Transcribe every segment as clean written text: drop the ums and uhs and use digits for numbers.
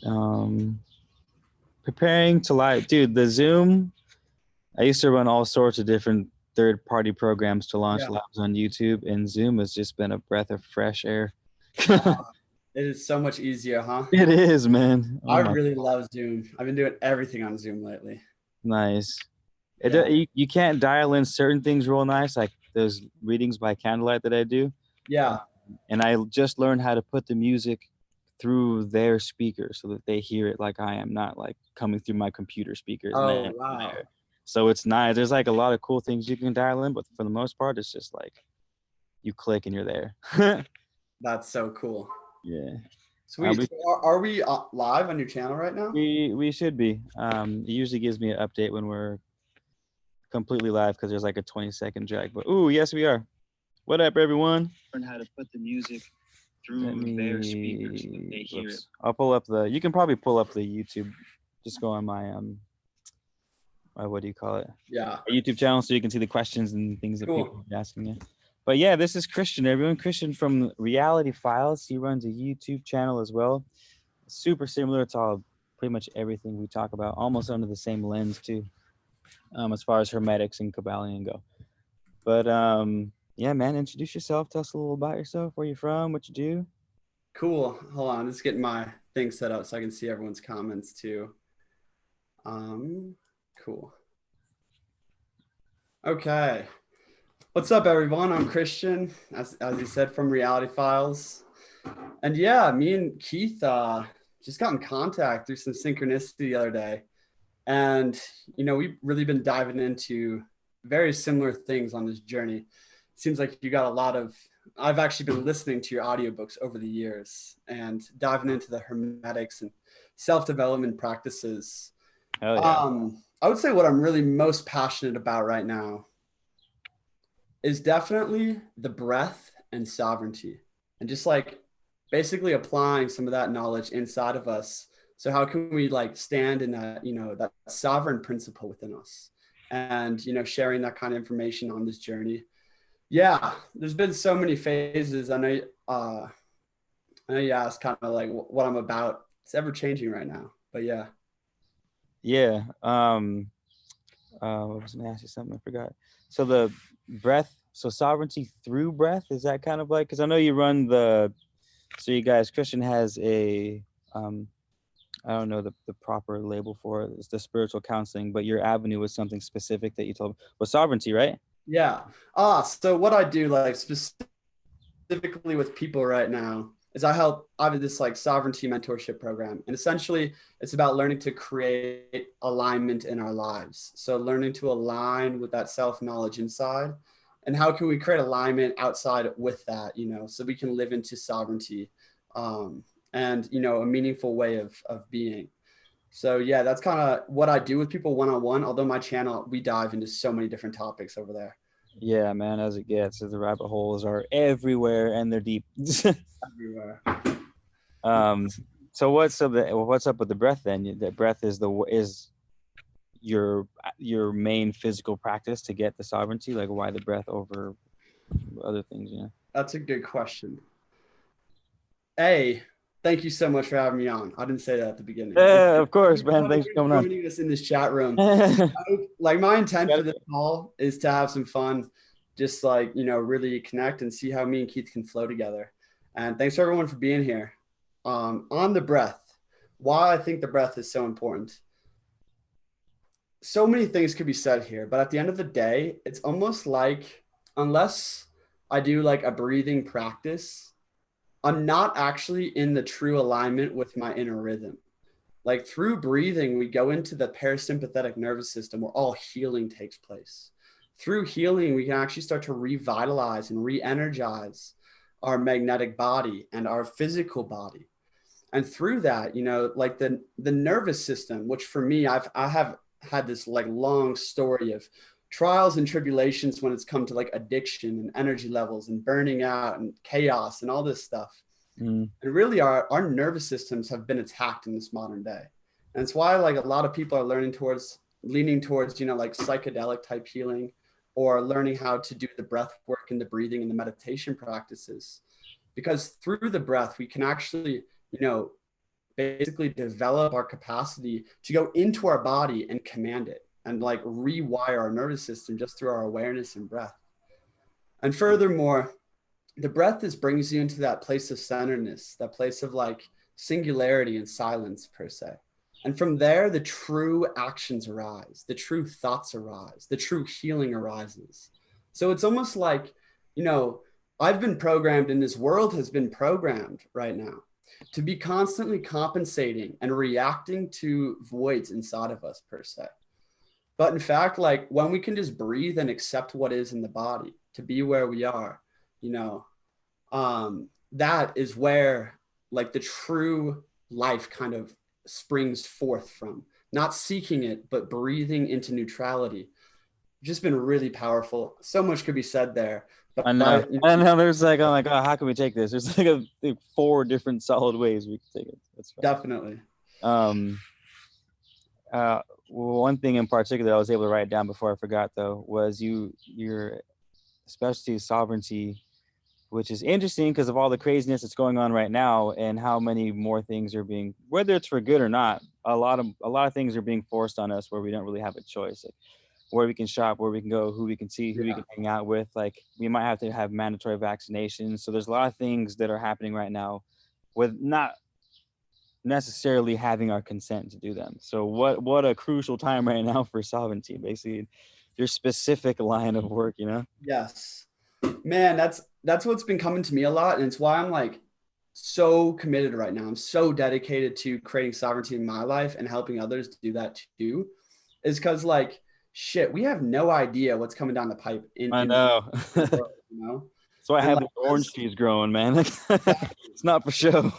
Um, Preparing to live, dude. The Zoom. I used to run all sorts of different third-party programs to launch Yeah. labs on YouTube, and Zoom has just been a breath of fresh air. It is so much easier, huh? It is, man. Oh I my, really love Zoom. I've been doing everything on Zoom lately. nice. Yeah. You can't dial in certain things real nice, like those readings by candlelight that I do. Yeah. And I just learned how to put the music through their speakers so that they hear it like I am, not like coming through my computer speakers and Oh, then from wow. there. So it's nice. There's like a lot of cool things you can dial in, but for the most part, it's just like you click and you're there. That's so cool. Yeah. Sweet. We, So are we live on your channel right now? we should be. It usually gives me an update when we're completely live because there's like a 20-second drag. But ooh, yes, we are. What up, everyone? Learn how to put the music through their speakers so that they hear it. I'll pull up the. You can probably pull up the YouTube. Just go on my what do you call it? Yeah. My YouTube channel so you can see the questions and things that Cool. people are asking you. But yeah, this is Kristian, everyone. Kristian from Reality Files. He runs a YouTube channel as well. Super similar to all pretty much everything we talk about, almost under the same lens too, as far as Hermetics and Kabbalion go. But yeah, man, introduce yourself. Tell us a little about yourself, where you're from, what you do. Cool. Hold on. Just getting my thing set up so I can see everyone's comments too. Cool. Okay. What's up, everyone? I'm Kristian, as you said, from Reality Files. And yeah, me and Keith just got in contact through some synchronicity the other day. And, we've really been diving into very similar things on this journey. It seems like you got a lot of, I've actually been listening to your audiobooks over the years and diving into the hermetics and self-development practices. Oh yeah. I would say what I'm really most passionate about right now is definitely the breath and sovereignty, and just like basically applying some of that knowledge inside of us. So how can we like stand in that, that sovereign principle within us, and sharing that kind of information on this journey. Yeah, there's been so many phases. I know you asked kind of like what I'm about. It's ever changing right now, but yeah. Yeah. What was I gonna ask you something? I forgot. So the breath, so sovereignty through breath, is that kind of like, because I know you run the, so you guys, Kristian has a, I don't know the proper label for it. It's the spiritual counseling, but your avenue was something specific that you told was sovereignty, right? Yeah. So what I do like specifically with people right now is I have this like sovereignty mentorship program. And essentially it's about learning to create alignment in our lives. So learning to align with that self-knowledge inside. And how can we create alignment outside with that, so we can live into sovereignty, and, a meaningful way of being. So yeah, that's kind of what I do with people one-on-one. Although my channel, we dive into so many different topics over there. Yeah, man, as it gets, the rabbit holes are everywhere and they're deep. Everywhere. um, so what's up with the breath then? The breath is your main physical practice to get the sovereignty. Like, why the breath over other things? That's a good question. Thank you so much for having me on. I didn't say that at the beginning. Yeah, of course, man. Thanks for coming on. Joining us in this chat room. Like my intent for this call is to have some fun, just like, really connect and see how me and Keith can flow together. And thanks for everyone for being here. On the breath, why I think the breath is so important. So many things could be said here, but at the end of the day, it's almost like, unless I do like a breathing practice, I'm not actually in the true alignment with my inner rhythm. Like through breathing, we go into the parasympathetic nervous system where all healing takes place. Through healing, we can actually start to revitalize and re-energize our magnetic body and our physical body. And through that, like the nervous system, which for me, I have had this like long story of trials and tribulations when it's come to like addiction and energy levels and burning out and chaos and all this stuff. And really our nervous systems have been attacked in this modern day. And it's why like a lot of people are leaning towards, like psychedelic type healing, or learning how to do the breath work and the breathing and the meditation practices. Because through the breath, we can actually, basically develop our capacity to go into our body and command it and like rewire our nervous system just through our awareness and breath. And furthermore, the breath just brings you into that place of centeredness, that place of like singularity and silence per se. And from there, the true actions arise, the true thoughts arise, the true healing arises. So it's almost like, you know, I've been programmed and this world has been programmed right now to be constantly compensating and reacting to voids inside of us per se. But in fact, like when we can just breathe and accept what is in the body, to be where we are, you know, that is where like the true life kind of springs forth from, not seeking it, but breathing into neutrality. Just been really powerful. So much could be said there. But I know. I know. There's like, I'm like, oh, how can we take this? There's like 4 different solid ways we can take it. That's fine. Definitely. One thing in particular I was able to write down before I forgot though was your specialty sovereignty, which is interesting because of all the craziness that's going on right now and how many more things are being, whether it's for good or not, a lot of things are being forced on us where we don't really have a choice. Like where we can shop, where we can go, who we can see, who we can hang out with. Like we might have to have mandatory vaccinations. So there's a lot of things that are happening right now with not necessarily having our consent to do them. So what a crucial time right now for sovereignty, basically your specific line of work, you know? Yes, man, that's what's been coming to me a lot. And it's why I'm like so committed right now. I'm so dedicated to creating sovereignty in my life and helping others do that too, is because like, shit, we have no idea what's coming down the pipe I know. the world, you know? So I And have like, the orange trees growing, man. It's not for show.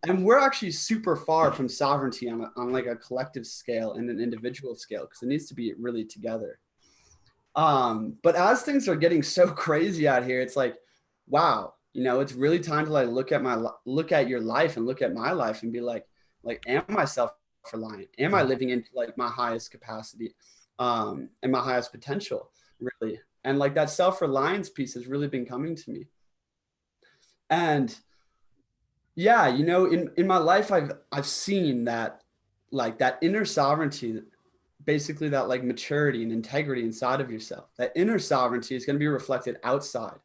and we're actually super far from sovereignty on like a collective scale and an individual scale because it needs to be really together. But as things are getting so crazy out here, it's like, wow, you know, it's really time to like look at your life and look at my life and be like, am I self-reliant? Am I living into like my highest capacity, and my highest potential, really? And like that self-reliance piece has really been coming to me. And yeah, you know, in my life, I've seen that like that inner sovereignty, basically that like maturity and integrity inside of yourself. That inner sovereignty is going to be reflected outside.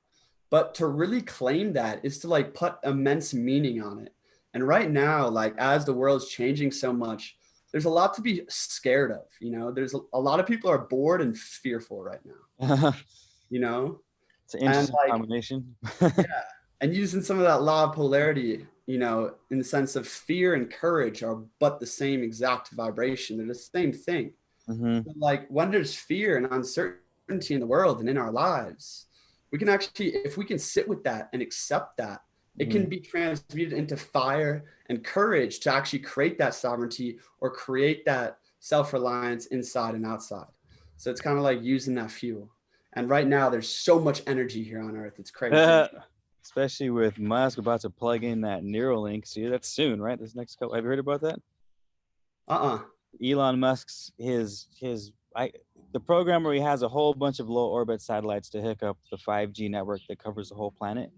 But to really claim that is to like put immense meaning on it. And right now, like as the world's changing so much, there's a lot to be scared of. You know, there's a lot of people are bored and fearful right now. You know, it's an interesting combination. Yeah, and using some of that law of polarity, you know, in the sense of fear and courage are but the same exact vibration. They're the same thing. But like when there's fear and uncertainty in the world and in our lives, we can actually, if we can sit with that and accept that, it can be transmuted into fire and courage to actually create that sovereignty or create that self-reliance inside and outside. So it's kind of like using that fuel. And right now there's so much energy here on Earth. It's crazy. Especially with Musk about to plug in that Neuralink. See, that's soon, right? This next couple. Have you heard about that? Elon Musk's the program where he has a whole bunch of low orbit satellites to hook up the 5G network that covers the whole planet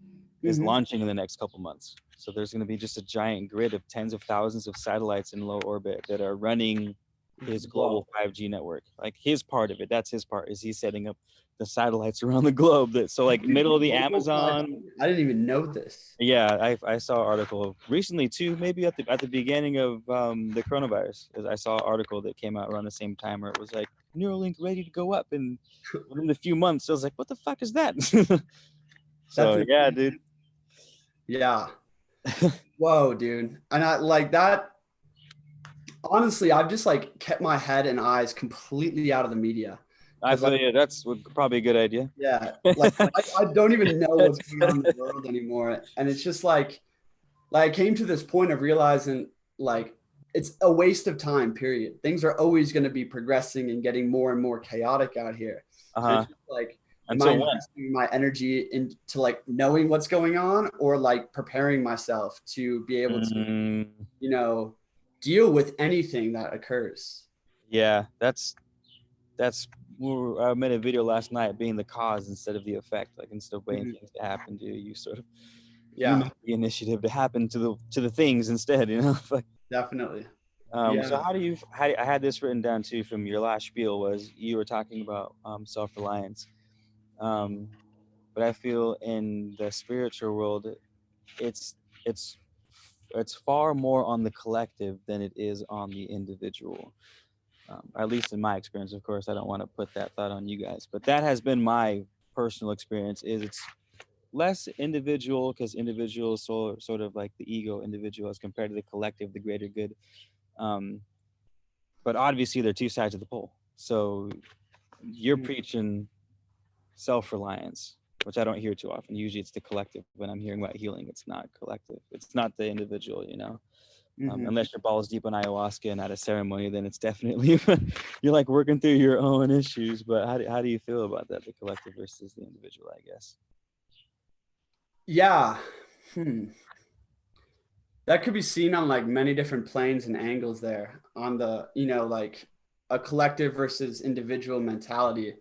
is launching in the next couple months. So there's going to be just a giant grid of tens of thousands of satellites in low orbit that are running his global 5G network. Like his part of it, that's his part, is he's setting up the satellites around the globe. That so like middle of the Amazon. I didn't even know this. Yeah, I saw an article recently too, maybe at the beginning of the coronavirus. I saw an article that came out around the same time where it was like Neuralink ready to go up, and within a few months I was like, what the fuck is that? So yeah, dude. Yeah. Whoa, dude. And I like that. Honestly, I've just like kept my head and eyes completely out of the media. I feel you. That's probably a good idea. Yeah. Like I don't even know what's going on in the world anymore. And it's just like I came to this point of realizing like it's a waste of time, period. Things are always going to be progressing and getting more and more chaotic out here. It's just like, am I investing my energy into like knowing what's going on or like preparing myself to be able to, you know, deal with anything that occurs? Yeah, that's I made a video last night being the cause instead of the effect. Like instead of waiting things to happen to you, sort of You Yeah, make the initiative to happen to the things instead, you know. definitely. So Yeah. I had this written down too from your last spiel, was you were talking about self-reliance. Um, but I feel in the spiritual world, it's it's it's far more on the collective than it is on the individual. At least in my experience, of course, I don't want to put that thought on you guys, but that has been my personal experience. Is it's less individual, because individual is sort of like the ego individual as compared to the collective, the greater good. Um, but obviously, they're two sides of the pole. So you're preaching self-reliance, which I don't hear too often. Usually, it's the collective. When I'm hearing about healing, it's not collective. It's not the individual. You know, Mm-hmm. unless your balls deep on ayahuasca and at a ceremony, then it's definitely you're like working through your own issues. But how do you feel about that, the collective versus the individual, I guess? Yeah. Hmm. That could be seen on like many different planes and angles there on the, like a collective versus individual mentality.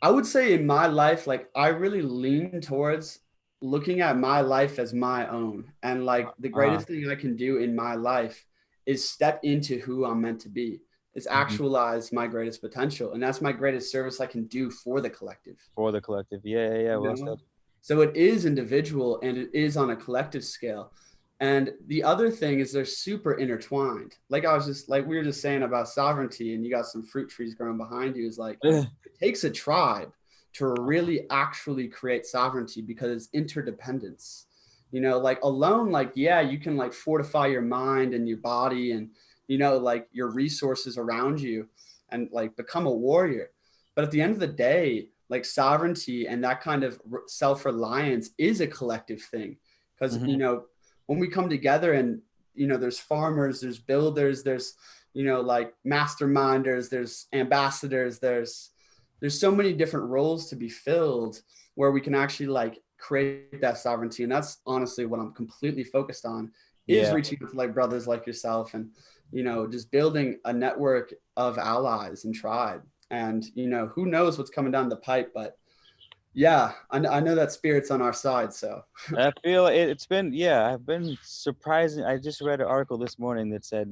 I would say in my life, like I really lean towards looking at my life as my own. And like the Uh, greatest thing I can do in my life is step into who I'm meant to be, is mhm. actualize my greatest potential. And that's my greatest service I can do for the collective. For the collective, yeah, You well said. know? So it is individual and it is on a collective scale. And the other thing is they're super intertwined. Like I was just like we were just saying about sovereignty, and you got some fruit trees growing behind you. Is like it takes a tribe to really actually create sovereignty because it's interdependence. Like alone, like yeah, you can like fortify your mind and your body and like your resources around you and like become a warrior. But at the end of the day, like sovereignty and that kind of self-reliance is a collective thing because Mhm. when we come together and there's farmers, there's builders, there's like masterminders, there's ambassadors, there's so many different roles to be filled where we can actually like create that sovereignty. And that's honestly what I'm completely focused on, is Yeah, reaching out to like brothers like yourself and just building a network of allies and tribe. And who knows what's coming down the pipe, but yeah, I know that spirit's on our side. So I feel it's been, yeah, I've been surprising. I just read an article this morning that said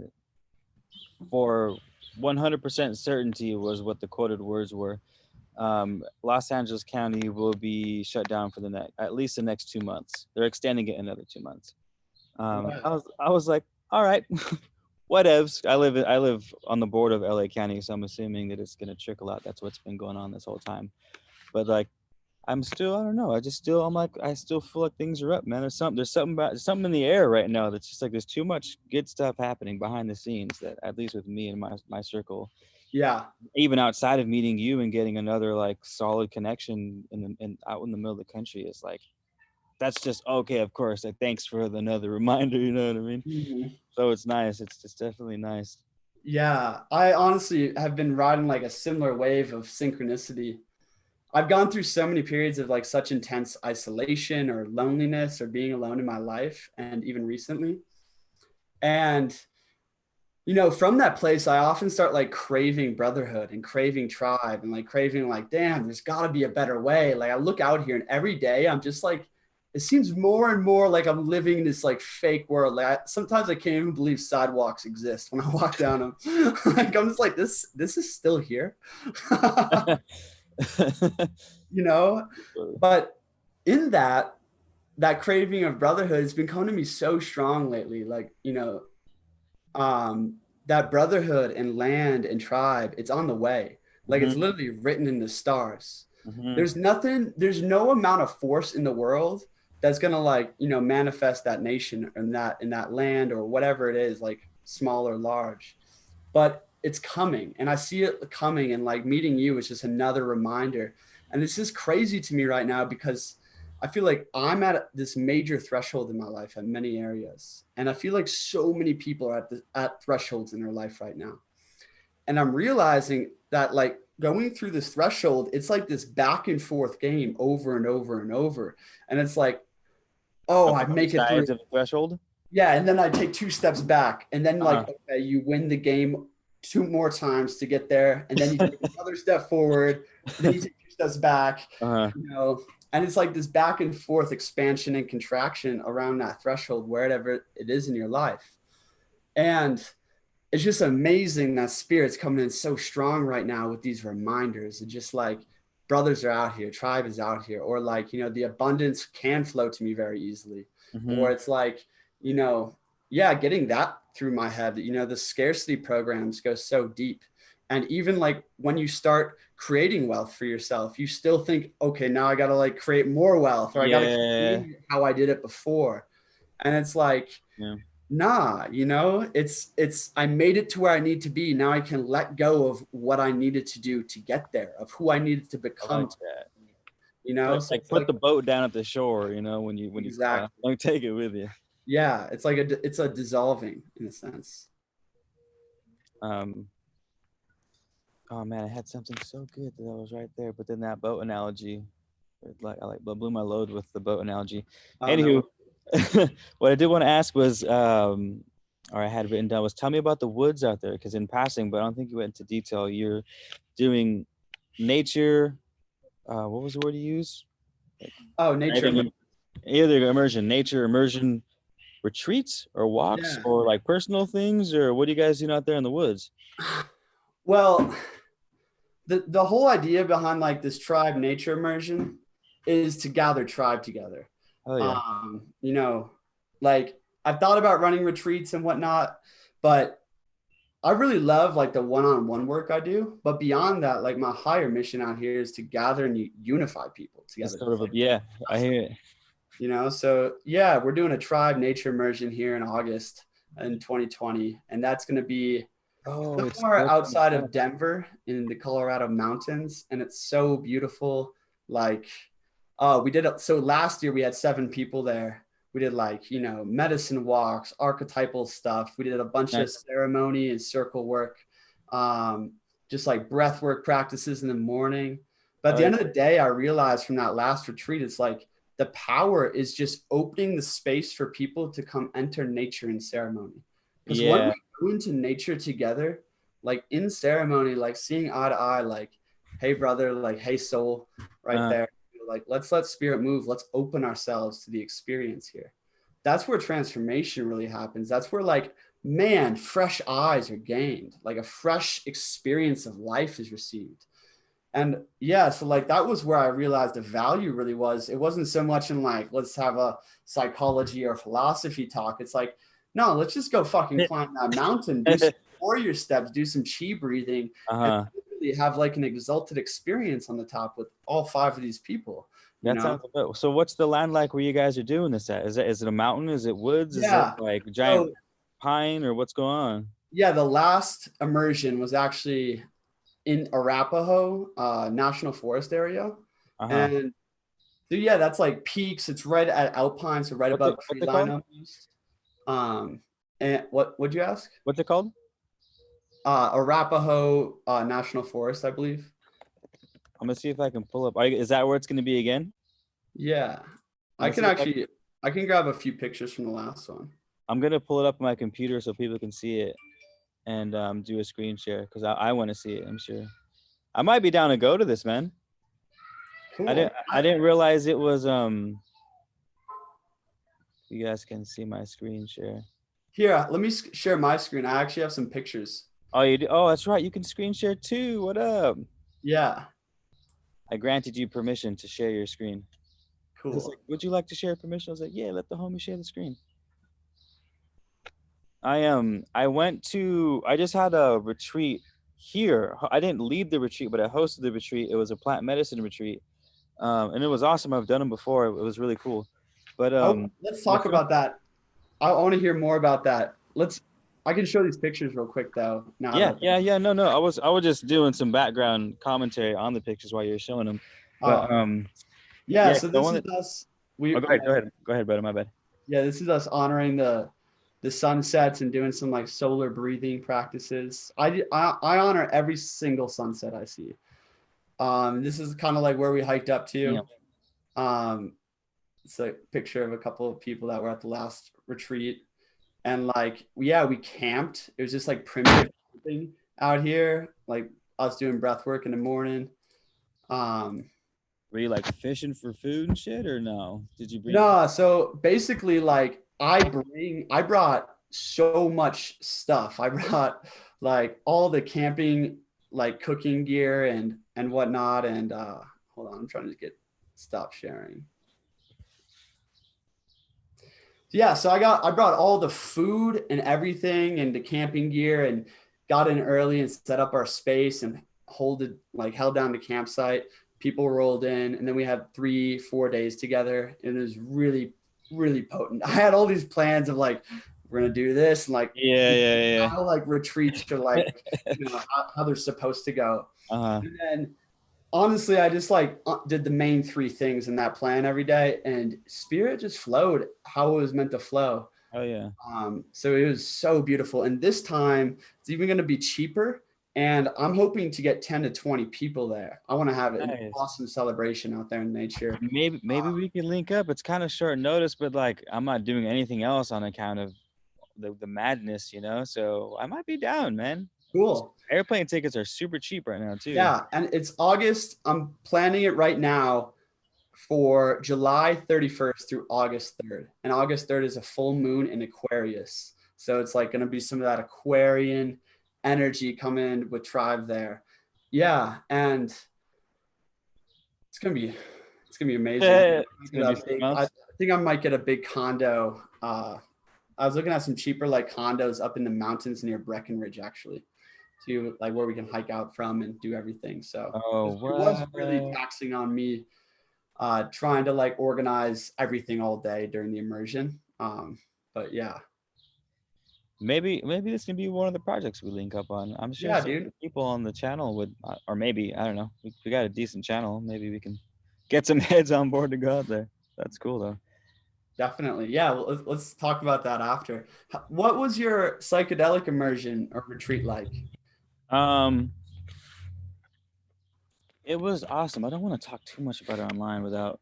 for 100% certainty was what the quoted words were. Los Angeles County will be shut down for the next, at least the next 2 months. They're extending it another 2 months. wow. I was like, all right, whatevs. I live on the border of LA County, so I'm assuming that it's gonna trickle out. That's what's been going on this whole time. But like, I'm still, I don't know. I'm like, I still feel like things are up, man. There's something in the air right now that's just like there's too much good stuff happening behind the scenes, that at least with me and my circle, Yeah. even outside of meeting you and getting another like solid connection out in the middle of the country, is like, that's just okay. Of course, like thanks for another reminder. You know what I mean? Mhm. So it's nice. It's definitely nice. Yeah, I honestly have been riding like a similar wave of synchronicity. I've gone through so many periods of like such intense isolation or loneliness or being alone in my life, and even recently. And from that place, I often start like craving brotherhood and craving tribe and like craving like, damn, there's got to be a better way. Like I look out here and every day I'm just like, it seems more and more like I'm living in this like fake world. Like sometimes I can't even believe sidewalks exist when I walk down them. Like I'm just like, this is still here. you know, but in that craving of brotherhood has been coming to me so strong lately. Like, um, that brotherhood and land and tribe, it's on the way. Like it's Hmm. literally written in the stars. Hmm. There's no amount of force in the world that's gonna like, manifest that nation and that land or whatever it is, like small or large. But it's coming and I see it coming, and like meeting you is just another reminder. And it's just crazy to me right now because I feel like I'm at this major threshold in my life at many areas. And I feel like so many people are at thresholds in their life right now. And I'm realizing that like going through this threshold, it's like this back and forth game over and over and over. And it's like, oh, On I both make it through. sides of the threshold. Yeah. And then I take 2 steps back. And then like, Uh, okay, you win the game 2 more times to get there. And then you take another step forward. And then you take pushed us back, Uh-huh. you know, and it's like this back and forth expansion and contraction around that threshold, wherever it is in your life. And it's just amazing that spirit's coming in so strong right now with these reminders. And just like brothers are out here, tribe is out here, or like, you know, the abundance can flow to me very easily. Mm-hmm. Or it's like, you know, yeah, getting that through my head, you know, the scarcity programs go so deep. And even like when you start creating wealth for yourself, you still think, okay, now I got to like create more wealth, or I got to keep Yeah. doing it how I did it before. And it's like, Yeah. nah, you know, it's I made it to where I need to be. Now I can let go of what I needed to do to get there, of who I needed to I like become, that. you know. So Like it's put like the boat down at the shore, when you exactly, don't take it with you. yeah, it's like it's a dissolving in a sense. Um, oh man, I had something so good that I was right there, but then that boat analogy, I blew my load with the boat analogy. Oh Anywho, no. what I did want to ask was, or I had written down was, tell me about the woods out there, because in passing, but I don't think you went into detail. You're doing nature. What was the word you used? Oh, nature. Either immersion, nature immersion retreats or walks Yeah. or like personal things, or what are you guys doing out there in the woods? Well, the whole idea behind like this tribe nature immersion is to gather tribe together. Oh yeah, You know, like I've thought about running retreats and whatnot, but I really love like the one-on-one work I do. But beyond that, like my higher mission out here is to gather and unify people it's together. sort of a, yeah, I hear it. You know, so yeah, we're doing a tribe nature immersion here in August in 2020, and that's going to be Oh, it's somewhere open outside of up. Denver in the Colorado mountains, and it's so beautiful. Like, we did it. So last year we had 7 people there. We did like, you know, medicine walks, archetypal stuff. We did a bunch of Nice. ceremony and circle work, um, just like breath work practices in the morning. But at Oh the yeah, end of the day, I realized from that last retreat, it's like the power is just opening the space for people to come enter nature in ceremony. Because when yeah. we go into nature together, like in ceremony, like seeing eye to eye, like, hey, brother, like, hey, soul, right Uh, there. Like, let's let spirit move. Let's open ourselves to the experience here. That's where transformation really happens. That's where, like, man, fresh eyes are gained, like a fresh experience of life is received. And yeah, so like that was where I realized the value really was. It wasn't so much in like, let's have a psychology or philosophy talk. It's like, no, let's just go fucking climb that mountain, do some warrior steps, do some chi breathing, and uh-huh. really have like an exalted experience on the top with all 5 of these people, you That know? sounds a bit. So what's the land like where you guys are doing this at? Is it a mountain? Is it woods? Is it Yeah. like giant So pine or what's going on? yeah, the last immersion was actually in Arapahoe National Forest area. Uh-huh. And so yeah, that's like peaks. It's right at Alpine, so right above What's tree it line called? almost. And what would you ask? What's it called? Arapahoe National Forest, I believe. I'm gonna see if I can pull up. Is that where it's gonna be again? Yeah, I'm I gonna can see if actually I can grab a few pictures from the last one. I'm gonna pull it up on my computer so people can see it and do a screen share because I want to see it. I'm sure. I might be down to go to this, man. Cool. I didn't realize it was you guys can see my screen share. Here, let me share my screen. I actually have some pictures. Oh, you do? Oh, that's right. You can screen share too. What up? Yeah, I granted you permission to share your screen. It's cool. like, would you like to share permission? I was like, yeah, let the homie share the screen. I went to I just had a retreat here. I didn't lead the retreat, but I hosted the retreat. It was a plant medicine retreat. And it was awesome. I've done them before. It was really cool. But Oh, let's my talk friend, about that. I want to hear more about that. I can show these pictures real quick though. Now that yeah. No. I was just doing some background commentary on the pictures while you were showing them. But oh yeah, yeah, so I this is wanted. us. Oh, go ahead, brother. My bad. Yeah, this is us honoring the sunsets and doing some like solar breathing practices. I honor every single sunset I see. This is kind of like where we hiked up Yeah. to. Um, it's a picture of a couple of people that were at the last retreat, and like yeah, we camped. It was just like primitive camping out here, like us doing breath work in the morning. Were you like fishing for food and shit, or no? Did you bring? No, so basically, like I brought so much stuff. I brought like all the camping, like cooking gear and whatnot. And hold on, I'm trying to stop sharing. Yeah, so I brought all the food and everything and the camping gear and got in early and set up our space and held down the campsite. People rolled in, and then we had 3-4 days together, and it was really, really potent. I had all these plans of like we're gonna do this and like Yeah, yeah, yeah. how like retreats are like, how they're supposed to go. Uh-huh. And then honestly, I just like did the main three things in that plan every day, and spirit just flowed how it was meant to flow. Oh yeah. So it was so beautiful. And this time it's even going to be cheaper. And I'm hoping to get 10 to 20 people there. I want to have an Nice. awesome celebration out there in nature. Maybe we can link up. It's kind of short notice, but like I'm not doing anything else on account of the madness, you know. So I might be down, man. Cool. Airplane tickets are super cheap right now too. Yeah. And it's August. I'm planning it right now for July 31st through August 3rd. And August 3rd is a full moon in Aquarius. So it's like going to be some of that Aquarian energy coming with tribe there. Yeah. And it's going to be amazing. It's gonna be something else. I think I might get a big condo. I was looking at some cheaper like condos up in the mountains near Breckenridge, actually, to like where we can hike out from and do everything. So it was really taxing on me trying to like organize everything all day during the immersion. But yeah. Maybe this can be one of the projects we link up on. I'm sure some Dude. people on the channel would, or maybe I don't know. We got a decent channel. Maybe we can get some heads on board to go out there. That's cool though. Definitely. Yeah. Well, let's talk about that after. What was your psychedelic immersion or retreat like? It was awesome. I don't want to talk too much about it online without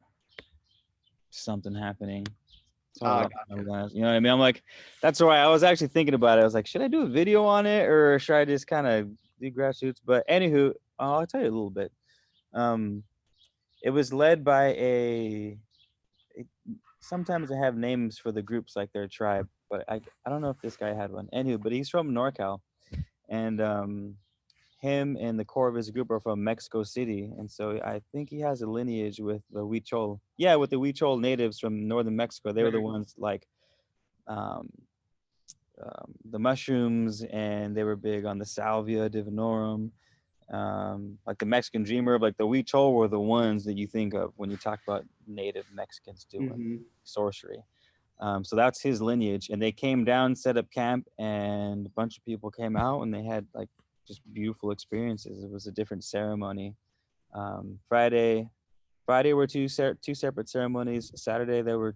something happening. Gotcha. You know what I mean? I'm like, that's why I was actually thinking about it. I was like, should I do a video on it or should I just kind of do grassroots? But anywho, I'll tell you a little bit. It was led by sometimes they have names for the groups like their tribe, but I don't know if this guy had one. Anywho, but he's from NorCal, and him and the core of his group are from Mexico City, and so I think he has a lineage with the Huichol. Yeah, with the Huichol natives from northern Mexico. They were the ones like um, the mushrooms, and they were big on the Salvia divinorum. Like the Mexican dreamer, like the Huichol were the ones that you think of when you talk about native Mexicans doing sorcery. So that's his lineage, and they came down, set up camp, and a bunch of people came out, and they had like just beautiful experiences. It was a different ceremony. Friday were two separate ceremonies. Saturday there were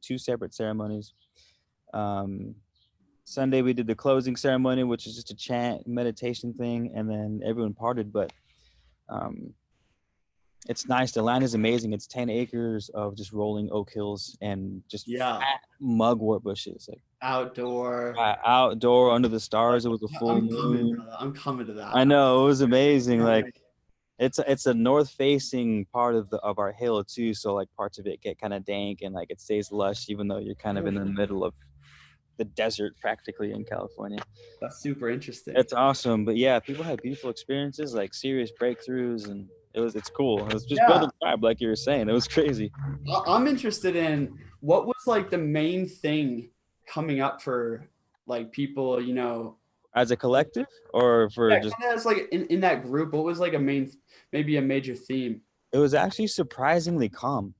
two separate ceremonies. Sunday we did the closing ceremony, which is just a chant meditation thing, and then everyone parted. But it's nice. The land is amazing. It's 10 acres of just rolling oak hills and just fat mugwort bushes, like outdoor under the stars. It was a full moon. I'm coming to that. I know, it was amazing. Like it's a north facing part of our hill too, so like parts of it get kind of dank and like it stays lush even though you're kind of in the middle of the desert practically in California. That's super interesting. It's awesome. But yeah, people had beautiful experiences, like serious breakthroughs, and it's cool. It was just building tribe, like you were saying. It was crazy. I'm interested in what was like the main thing coming up for like people, you know, as a collective or for just as like in that group. What was like maybe a major theme? It was actually surprisingly calm.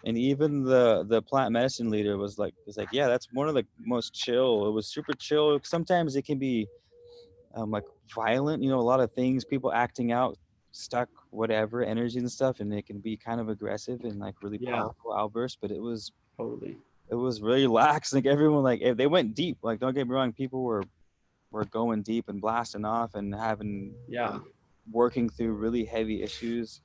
And even the plant medicine leader was like, yeah, that's one of the most chill. It was super chill. Sometimes it can be like violent, you know, a lot of things, people acting out, stuck, whatever, energy and stuff, and it can be kind of aggressive and like really powerful outbursts. But it was really lax. Like everyone, like they went deep. Like don't get me wrong, people were going deep and blasting off and having working through really heavy issues.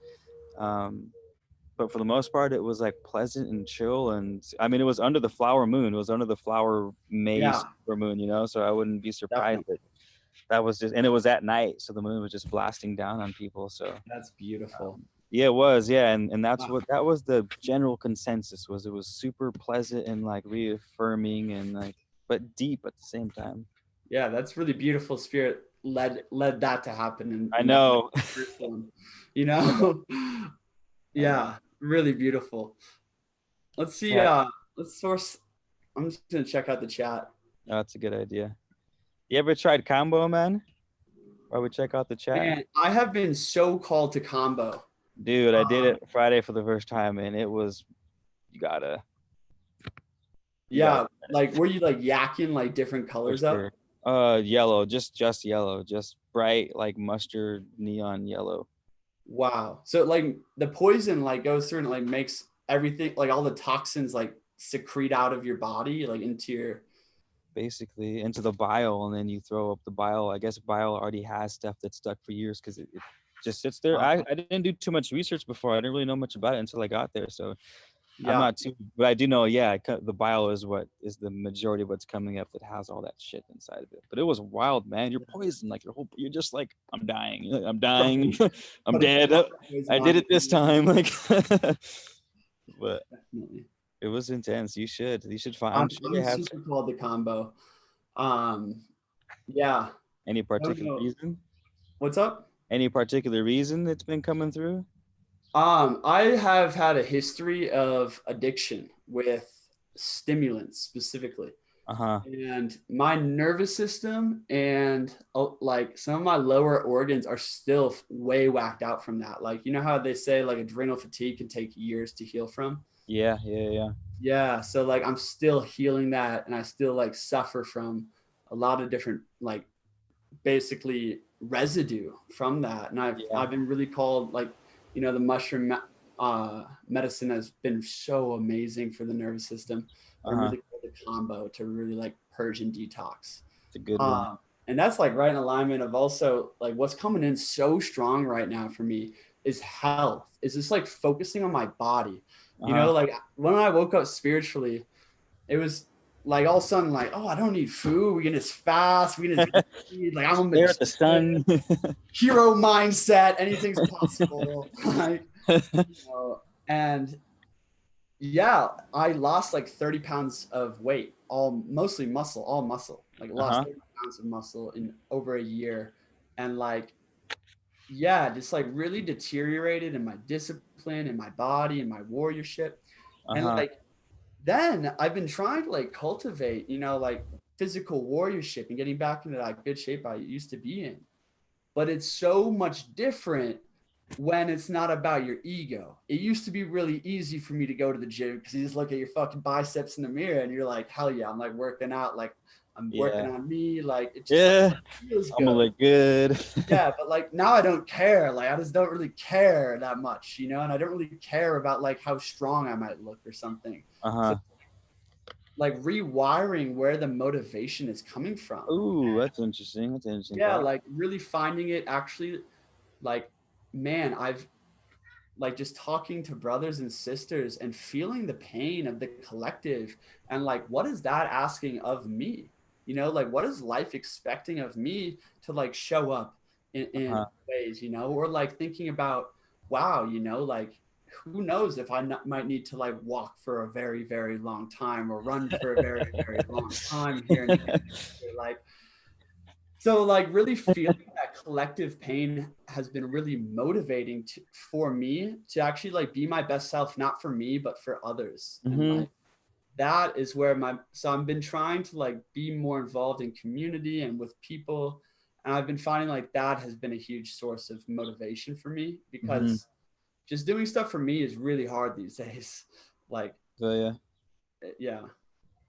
But for the most part, it was like pleasant and chill. And I mean, it was under the flower moon. It was under the flower May super moon, you know, so I wouldn't be surprised that was just, and it was at night. So the moon was just blasting down on people. So that's beautiful. Yeah, it was. Yeah, and that's Wow. what that was the general consensus was. It was super pleasant and like reaffirming and like but deep at the same time. Yeah, that's really beautiful. Spirit led that to happen I in that know. first one. You know, I know. yeah, really beautiful. Let's see. Yeah, Let's source. I'm just gonna check out the chat. that's a good idea. You ever tried combo, man? Or we check out the chat? Man, I have been so called to combo. Dude, I did Um, it Friday for the first time and it was you gotta you gotta yeah, like were you like yakking like different for colors up? sure. Yellow, just yellow, just bright like mustard neon yellow. Wow. So like the poison like goes through and like makes everything like all the toxins like secrete out of your body like into your. Basically into the bile, and then you throw up the bile. I guess bile already has stuff that's stuck for years because it just sits there. I didn't do too much research before. I didn't really know much about it until I got there. So I'm Yeah. not too, but I do know, yeah, the bile is what is the majority of what's coming up that has all that shit inside of it. But it was wild, man. You're poisoned, like you're just like, I'm dying. You're like, I'm dying. I'm Put a dead. shot of poison I on did it this you. time. Like, but Definitely. it was intense. You should find. I'm I'm sure they I'm have super called the combo. Um, yeah. any I don't particular know. reason. What's up? Any particular reason it's been coming through? I have had a history of addiction with stimulants specifically. Uh-huh. And my nervous system and like some of my lower organs are still way whacked out from that. Like, you know how they say like adrenal fatigue can take years to heal from? Yeah, yeah, yeah. Yeah. So, like, I'm still healing that and I still like suffer from a lot of different, like, basically residue from that. And Yeah. I've been really called, like, the mushroom medicine has been so amazing for the nervous system. But I'm Uh-huh. really called the combo to really like purge and detox. It's a good one. And that's like right in alignment of also like what's coming in so strong right now for me is health. Is just like focusing on my body. Uh-huh. Like when I woke up spiritually, it was like all of a sudden like, oh, I don't need food. We can just fast. We can just eat. Like I'm a Stare at the magician, sun. hero mindset. Anything's possible. Like, and yeah, I lost like 30 pounds of weight, all mostly muscle, all muscle. Like lost Uh-huh. 30 pounds of muscle in over a year. And like, yeah, just like really deteriorated in my discipline, in my body, in my warriorship. And Uh-huh. like then I've been trying to like cultivate, like physical warriorship and getting back into that good shape I used to be in. But it's so much different when it's not about your ego. It used to be really easy for me to go to the gym because you just look at your fucking biceps in the mirror and you're like, hell yeah, I'm like working out, like I'm working Yeah. on me, like it just like Yeah. feels I'm gonna good. look good. Yeah, but like now I don't care. Like I just don't really care that much, and I don't really care about like how strong I might look or something. So Uh-huh. like rewiring where the motivation is coming from. Ooh, that's interesting. That's an interesting Yeah, thought. like really finding it actually like man, I've like just talking to brothers and sisters and feeling the pain of the collective and like what is that asking of me? Like what is life expecting of me to like show up in Uh-huh. ways, or like thinking about wow, like who knows if might need to like walk for a very very long time or run for a very very long time here in the future. Like so, like, really feeling that collective pain has been really motivating for me to actually like be my best self, not for me, but for others. And Mm-hmm. like that is where so I've been trying to like be more involved in community and with people. And I've been finding like that has been a huge source of motivation for me Mm-hmm. because just doing stuff for me is really hard these days. Like, So yeah. yeah.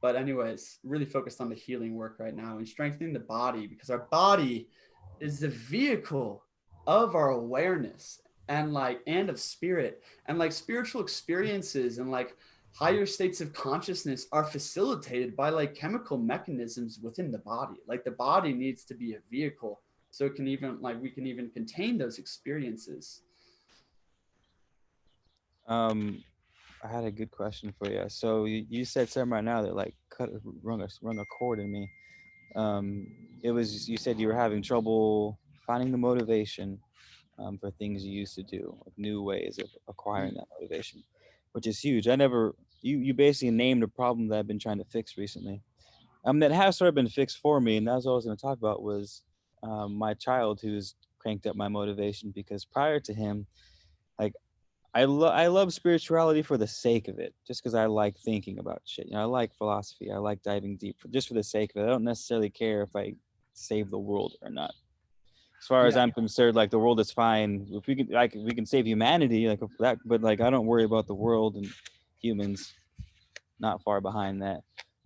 But anyways, really focused on the healing work right now and strengthening the body because our body is the vehicle of our awareness and of spirit and like spiritual experiences and like higher states of consciousness are facilitated by like chemical mechanisms within the body. Like the body needs to be a vehicle so it can even like we can even contain those experiences. Um, I had a good question for you. So you said something right now that like rung a chord in me. It was you said you were having trouble finding the motivation for things you used to do, like new ways of acquiring that motivation, which is huge. I never, you basically named a problem that I've been trying to fix recently. That has sort of been fixed for me, and that's what I was going to talk about was my child who's cranked up my motivation because prior to him, like I love spirituality for the sake of it, just because I like thinking about shit. I like philosophy. I like diving deep just for the sake of it. I don't necessarily care if I save the world or not. As far as Yeah, I'm concerned, like the world is fine. If we can save humanity, like that. But like, I don't worry about the world and humans. Not far behind that,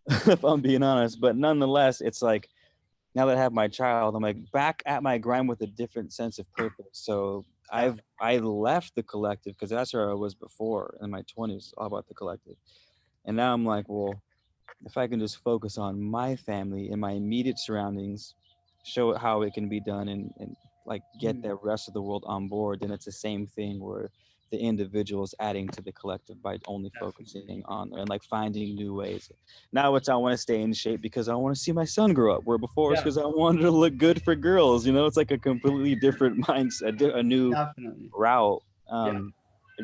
if I'm being honest. But nonetheless, it's like now that I have my child, I'm like back at my grind with a different sense of purpose. So definitely. I left the collective because that's where I was before in my 20s, all about the collective. And now I'm like, well, if I can just focus on my family and my immediate surroundings, show it how it can be done, and like get Mhm. the rest of the world on board, then it's the same thing where the individual is adding to the collective by only Definitely. focusing on and like finding new ways. Now it's I want to stay in shape because I want to see my son grow up, where before it's Yeah, because I wanted to look good for girls. It's like a completely different mindset, a new definitely. route. Yeah.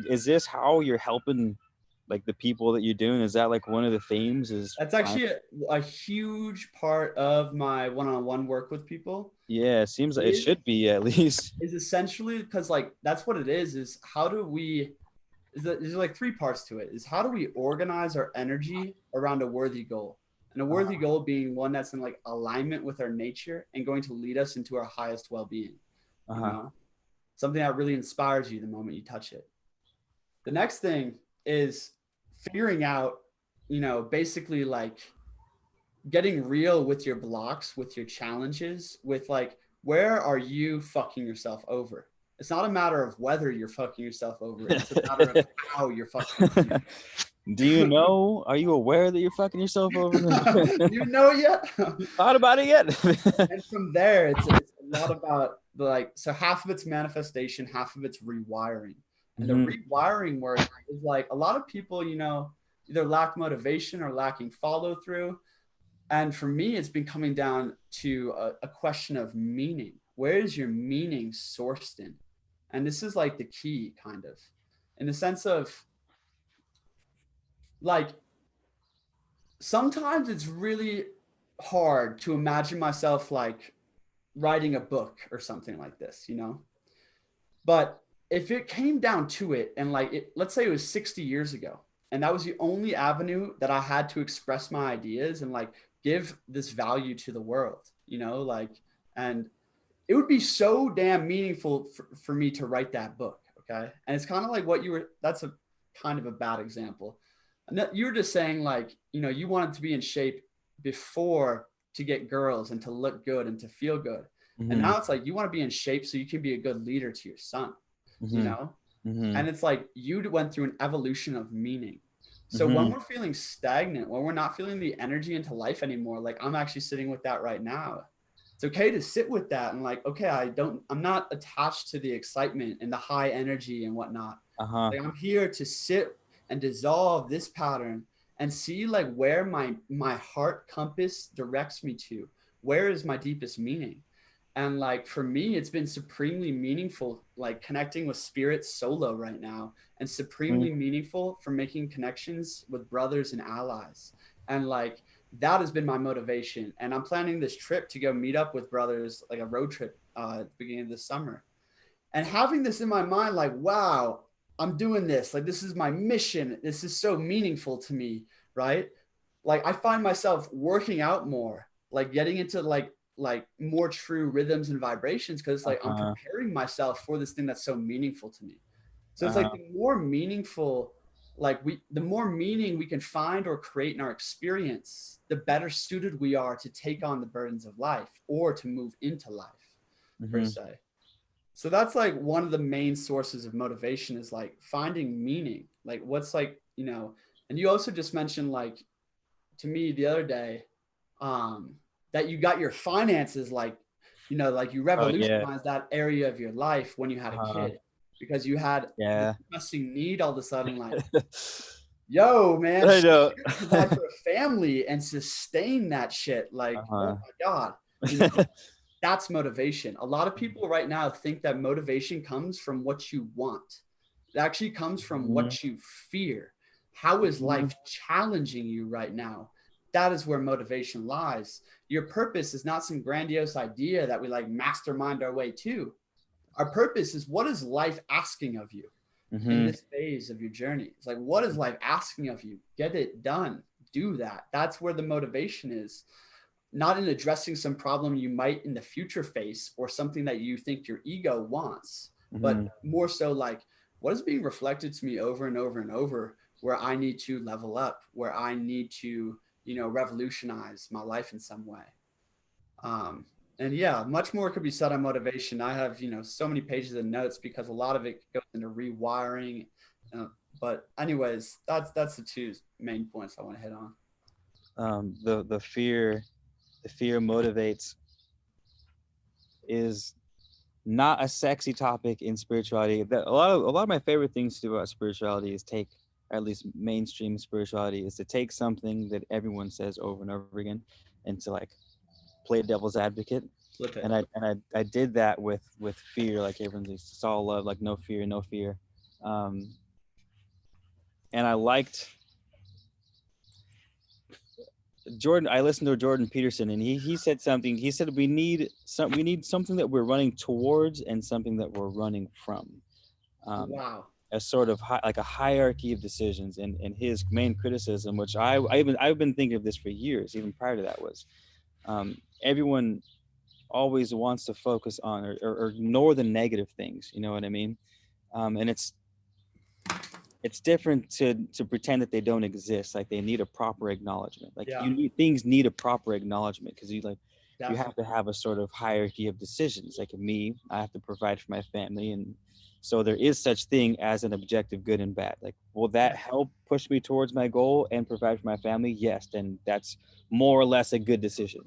Is this how you're helping like the people that you're doing? Is that like one of the themes is That's find, actually a huge part of my one-on-one work with people yeah, it seems like it is should be at least. is essentially because like that's what it is how do we is that there's like three parts to it is how do we organize our energy around a worthy goal, and a worthy goal being one that's in like alignment with our nature and going to lead us into our highest well-being, you Uh-huh. know, something that really inspires you the moment you touch it. The next thing is figuring out, basically like getting real with your blocks, with your challenges, with like, where are you fucking yourself over? It's not a matter of whether you're fucking yourself over. It's a matter of how you're fucking Do you know? Are you aware that you're fucking yourself over? you know it yet? You thought about it yet? And from there, it's a lot about the like, so half of it's manifestation, half of it's rewiring. And the Hmm. rewiring work is like a lot of people, either lack motivation or lacking follow through. And for me, it's been coming down to a question of meaning. Where is your meaning sourced in? And this is like the key, kind of, in the sense of like, sometimes it's really hard to imagine myself like writing a book or something like this, But if it came down to it, and like, let's say it was 60 years ago, and that was the only avenue that I had to express my ideas and like give this value to the world, like, and it would be so damn meaningful for me to write that book. Okay. And it's kind of like what that's a kind of a bad example. And you were just saying, like, you wanted to be in shape before to get girls and to look good and to feel good. And Hmm. now it's like you want to be in shape so you can be a good leader to your son, you Hmm. know? Hmm. And it's like you went through an evolution of meaning. So when Hmm. we're feeling stagnant, when we're not feeling the energy into life anymore, like I'm actually sitting with that right now. It's okay to sit with that and like, okay, I'm not attached to the excitement and the high energy and whatnot. Uh-huh. Like I'm here to sit and dissolve this pattern and see like where my heart compass directs me to. Where is my deepest meaning? And like for me, it's been supremely meaningful, like connecting with spirits solo right now, and supremely meaningful for making connections with brothers and allies. And like that has been my motivation. And I'm planning this trip to go meet up with brothers, like a road trip at the beginning of this summer. And having this in my mind, like, wow, I'm doing this. Like, this is my mission. This is so meaningful to me, right? Like, I find myself working out more, like getting into like more true rhythms and vibrations because like I'm Uh-huh. preparing myself for this thing that's so meaningful to me. So it's like Uh-huh. the more meaningful, the more meaning we can find or create in our experience, the better suited we are to take on the burdens of life or to move into life, per Hmm. se. So that's like one of the main sources of motivation is like finding meaning. Like what's like, and you also just mentioned like to me the other day, that you got your finances like, like you Oh yeah. revolutionized that area of your life when you had a Uh-huh. kid because you had the Yeah. pressing need all of a sudden, like, yo, man, I know. shit, provide for a family and sustain that shit. Like, oh Uh-huh. my God, you know, That's motivation. A lot of people right now think that motivation comes from what you want. It actually comes from what you fear. How is life challenging you right now? That is where motivation lies. Your purpose is not some grandiose idea that we like mastermind our way to. Our purpose is, what is life asking of you in this phase of your journey? It's like, what is life asking of you? Get it done. Do that. That's where the motivation is, not in addressing some problem you might in the future face or something that you think your ego wants, but more so like, what is being reflected to me over and over and over, where I need to level up, where I need to, revolutionize my life in some way. And yeah, much more could be said on motivation. I have, so many pages of notes because a lot of it goes into rewiring. But anyways, that's the two main points I want to hit on. The fear motivates is not a sexy topic in spirituality. That a lot of my favorite things to do about spirituality is take, at least mainstream spirituality, is to take something that everyone says over and over again and to like play devil's advocate. Flip it. And I did that with fear. Like everyone's like, it's all love, like no fear. And I liked Jordan. I listened to Jordan Peterson, and he said something. He said we need something that we're running towards and something that we're running from. Wow. A sort of like a hierarchy of decisions. And his main criticism, which I've been thinking of this for years, even prior to that, was everyone always wants to focus on or ignore the negative things. You know what I mean? And it's different to pretend that they don't exist. Like they need a proper acknowledgement. Like things need a proper acknowledgement, because you have to have a sort of hierarchy of decisions. Like me, I have to provide for my family, and so there is such thing as an objective good and bad. Like, will that help push me towards my goal and provide for my family? Yes, then that's more or less a good decision.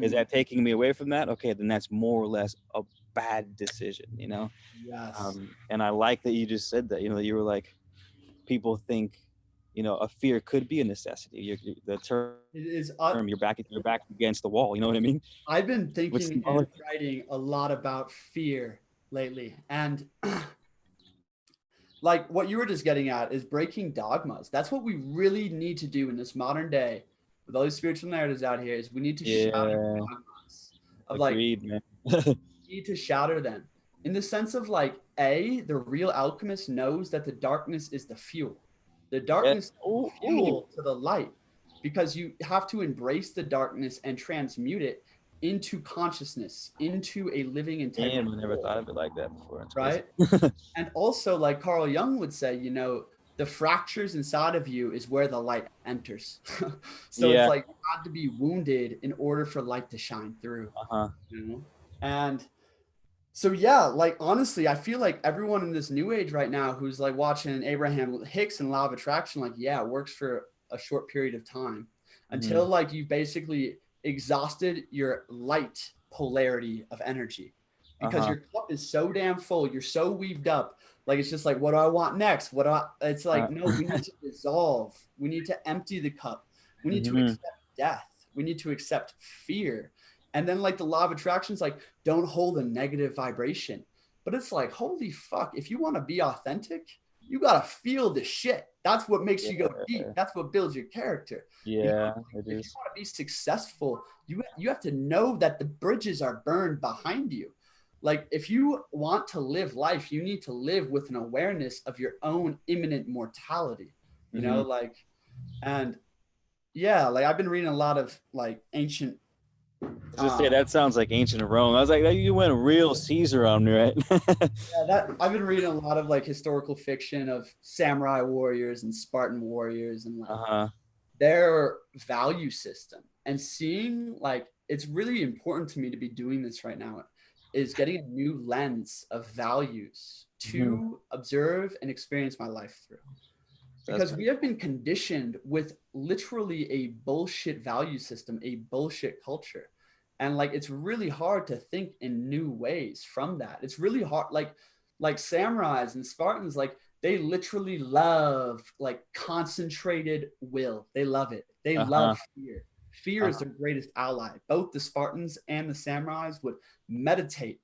Is that taking me away from that? Okay, then that's more or less a bad decision, Yes. And I like that you just said that, you were like, people think, a fear could be a necessity. The term, It is. you're back against the wall. You know what I mean? I've been thinking and writing a lot about fear lately, and like what you were just getting at is breaking dogmas. That's what we really need to do in this modern day with all these spiritual narratives out here. Is we need to shatter dogmas of Agreed, man. we need to shatter them in the sense of like, the real alchemist knows that the darkness is the fuel. The darkness is the fuel to the light, because you have to embrace the darkness and transmute it into consciousness, into a living integrity. Damn, I never thought of it like that before. It's right? And also, like Carl Jung would say, the fractures inside of you is where the light enters. So it's like you have to be wounded in order for light to shine through. And so like honestly, I feel like everyone in this new age right now who's like watching Abraham Hicks and Law of Attraction, like, it works for a short period of time until like you've basically exhausted your light polarity of energy, because your cup is so damn full, you're so weaved up, like it's just like, what do I want next? It's like, no, we need to dissolve, we need to empty the cup, we need to accept death, we need to accept fear. And then like the law of attraction is like, don't hold a negative vibration. But it's like, holy fuck, if you want to be authentic, you gotta feel the shit. That's what makes you go deep. That's what builds your character. It is. If you want to be successful, you have to know that the bridges are burned behind you. Like if you want to live life, you need to live with an awareness of your own imminent mortality. Like, and like I've been reading a lot of like ancient. Just say that sounds like ancient Rome. I was like, you went real Caesar on me, right? I've been reading a lot of like historical fiction of samurai warriors and Spartan warriors and like their value system, and seeing like, it's really important to me to be doing this right now, is getting a new lens of values to observe and experience my life through. Because we have been conditioned with literally a bullshit value system, a bullshit culture. And like, it's really hard to think in new ways from that. It's really hard. Like samurais and Spartans, like they literally love like concentrated will. They love it. They love fear. fear is their greatest ally. Both the Spartans and the samurais would meditate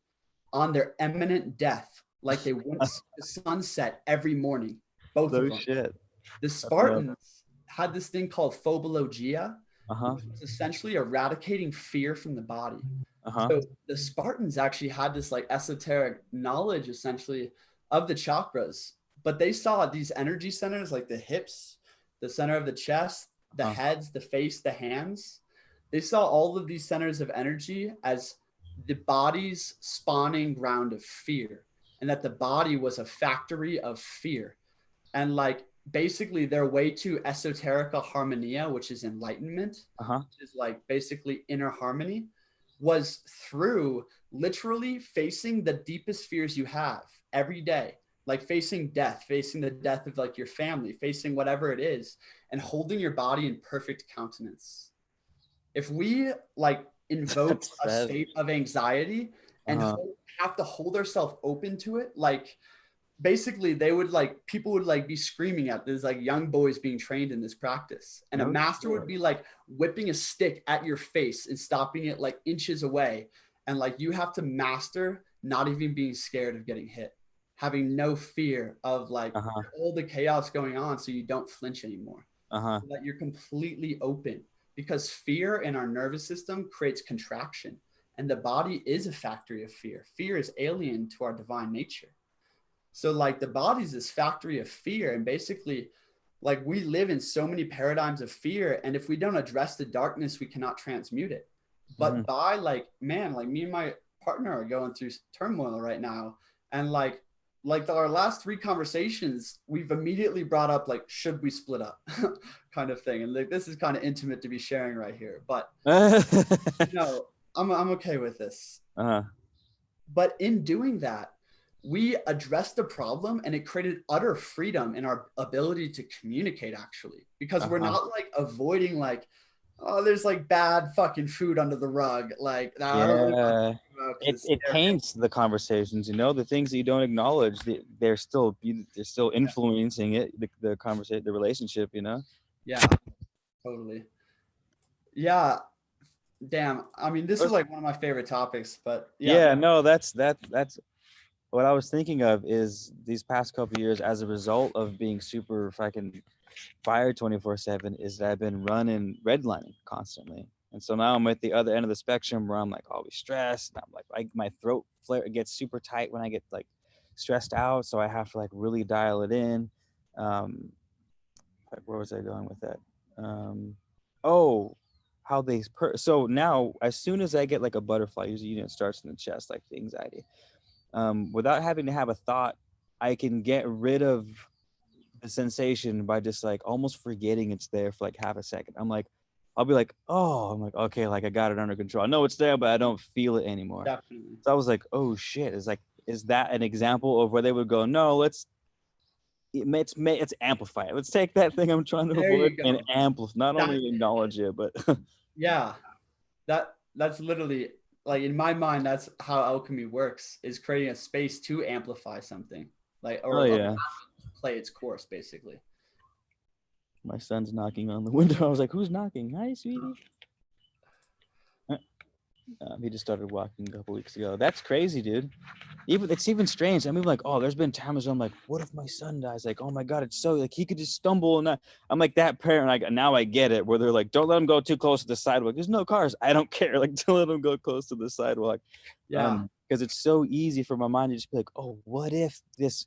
on their imminent death like they watch the sunset every morning. Both of No them. shit. The Spartans had this thing called phobologia, Uh-huh. which was essentially eradicating fear from the body. Uh-huh. So the Spartans actually had this like esoteric knowledge essentially of the chakras, but they saw these energy centers like the hips, the center of the chest, the heads, the face, the hands. They saw all of these centers of energy as the body's spawning ground of fear, and that the body was a factory of fear. And like basically their way to esoterica harmonia, which is enlightenment, which is like basically inner harmony, was through literally facing the deepest fears you have every day, like facing death, facing the death of like your family, facing whatever it is, and holding your body in perfect countenance. If we like invoke a state of anxiety and have to hold ourselves open to it, like basically they would like, people would like be screaming at this like young boys being trained in this practice, and a master would be like whipping a stick at your face and stopping it like inches away, and like you have to master not even being scared of getting hit, having no fear of like all the chaos going on, so you don't flinch anymore, so that you're completely open, because fear in our nervous system creates contraction, and the body is a factory of fear. Fear is alien to our divine nature. So like the body's this factory of fear, and basically like we live in so many paradigms of fear, and if we don't address the darkness, we cannot transmute it. But by like, man, like me and my partner are going through turmoil right now, and like our last 3 conversations, we've immediately brought up like, should we split up kind of thing. And like, this is kind of intimate to be sharing right here, but no, I'm okay with this. But in doing that, we addressed the problem, and it created utter freedom in our ability to communicate, actually, because we're not like avoiding like, oh, there's like bad fucking food under the rug. Like, it paints the conversations, you know, the things that you don't acknowledge, they're still influencing it, the conversation, the relationship, you know? Yeah, totally. Yeah. Damn. I mean, this is like one of my favorite topics, but no, that's what I was thinking of is these past couple of years, as a result of being super fucking fired 24/7, is that I've been running redlining constantly. And so now I'm at the other end of the spectrum where I'm like always stressed. And I'm like my throat flare, it gets super tight when I get like stressed out. So I have to like really dial it in. Where was I going with that? So now as soon as I get like a butterfly, usually, you know, it starts in the chest, like the anxiety. Without having to have a thought, I can get rid of the sensation by just like almost forgetting it's there for like half a second. I'll be like, oh, I'm like, okay, like I got it under control. I know it's there, but I don't feel it anymore. Definitely. So I was like, oh shit. Is that an example of where they would go, no, let's amplify it. Let's take that thing I'm trying to avoid and amplify, not only acknowledge it, but yeah, that's literally like, in my mind, that's how alchemy works, is creating a space to amplify something, like, or play its course, basically. My son's knocking on the window. I was like, who's knocking? Hi, sweetie. He just started walking a couple weeks ago. That's crazy, dude. It's even strange. I'm even like, oh, there's been times where I'm like, what if my son dies? Like, oh my God, it's so like he could just stumble, and I'm like that parent. Like, now I get it, where they're like, don't let him go too close to the sidewalk. There's no cars. I don't care. Like, don't let him go close to the sidewalk. Yeah. Because it's so easy for my mind to just be like, oh, what if this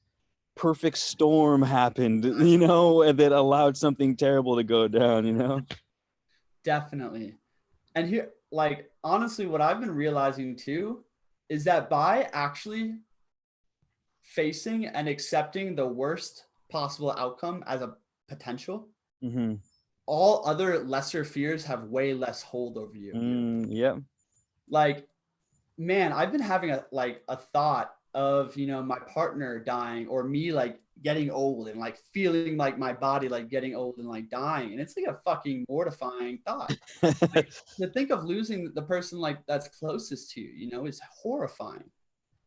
perfect storm happened, you know, and that allowed something terrible to go down, you know? Definitely. And here, like, honestly, what I've been realizing too is that by actually facing and accepting the worst possible outcome as a potential, all other lesser fears have way less hold over you. Yep. Like, man, I've been having a thought of, you know, my partner dying, or me like getting old, and like feeling like my body like getting old and like dying, and it's like a fucking mortifying thought. Like, to think of losing the person like that's closest to you, you know, is horrifying.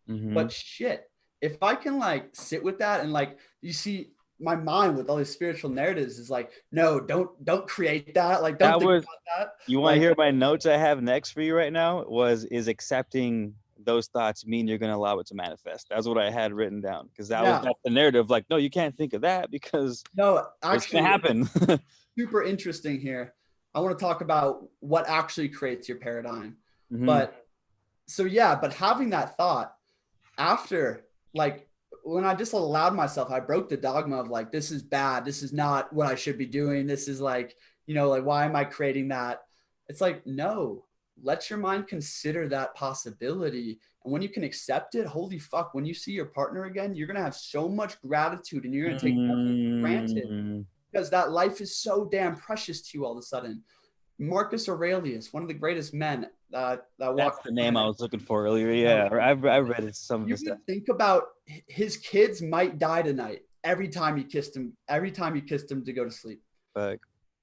But shit, if I can like sit with that, and like, you see, my mind with all these spiritual narratives is like, no, don't create that. Like, don't That think was, about that. you want to Like, hear my notes I have next for you right now? Is accepting those thoughts mean you're going to allow it to manifest? That's what I had written down, because that's the narrative. Like, no, you can't think of that because no, it's going to actually, happen. super interesting here. I want to talk about what actually creates your paradigm. Mm-hmm. But so yeah, but having that thought after, like, when I just allowed myself, I broke the dogma of like, this is bad, this is not what I should be doing, this is like, like, why am I creating that? It's like, no, let your mind consider that possibility. And when you can accept it, holy fuck, when you see your partner again, you're gonna have so much gratitude and you're gonna take nothing for granted, because that life is so damn precious to you all of a sudden. Marcus Aurelius, one of the greatest men that walked. That's the name I was looking for earlier. Yeah, I read it, some of You his stuff. would think about his kids might die tonight every time you kissed him. Every time you kissed him to go to sleep.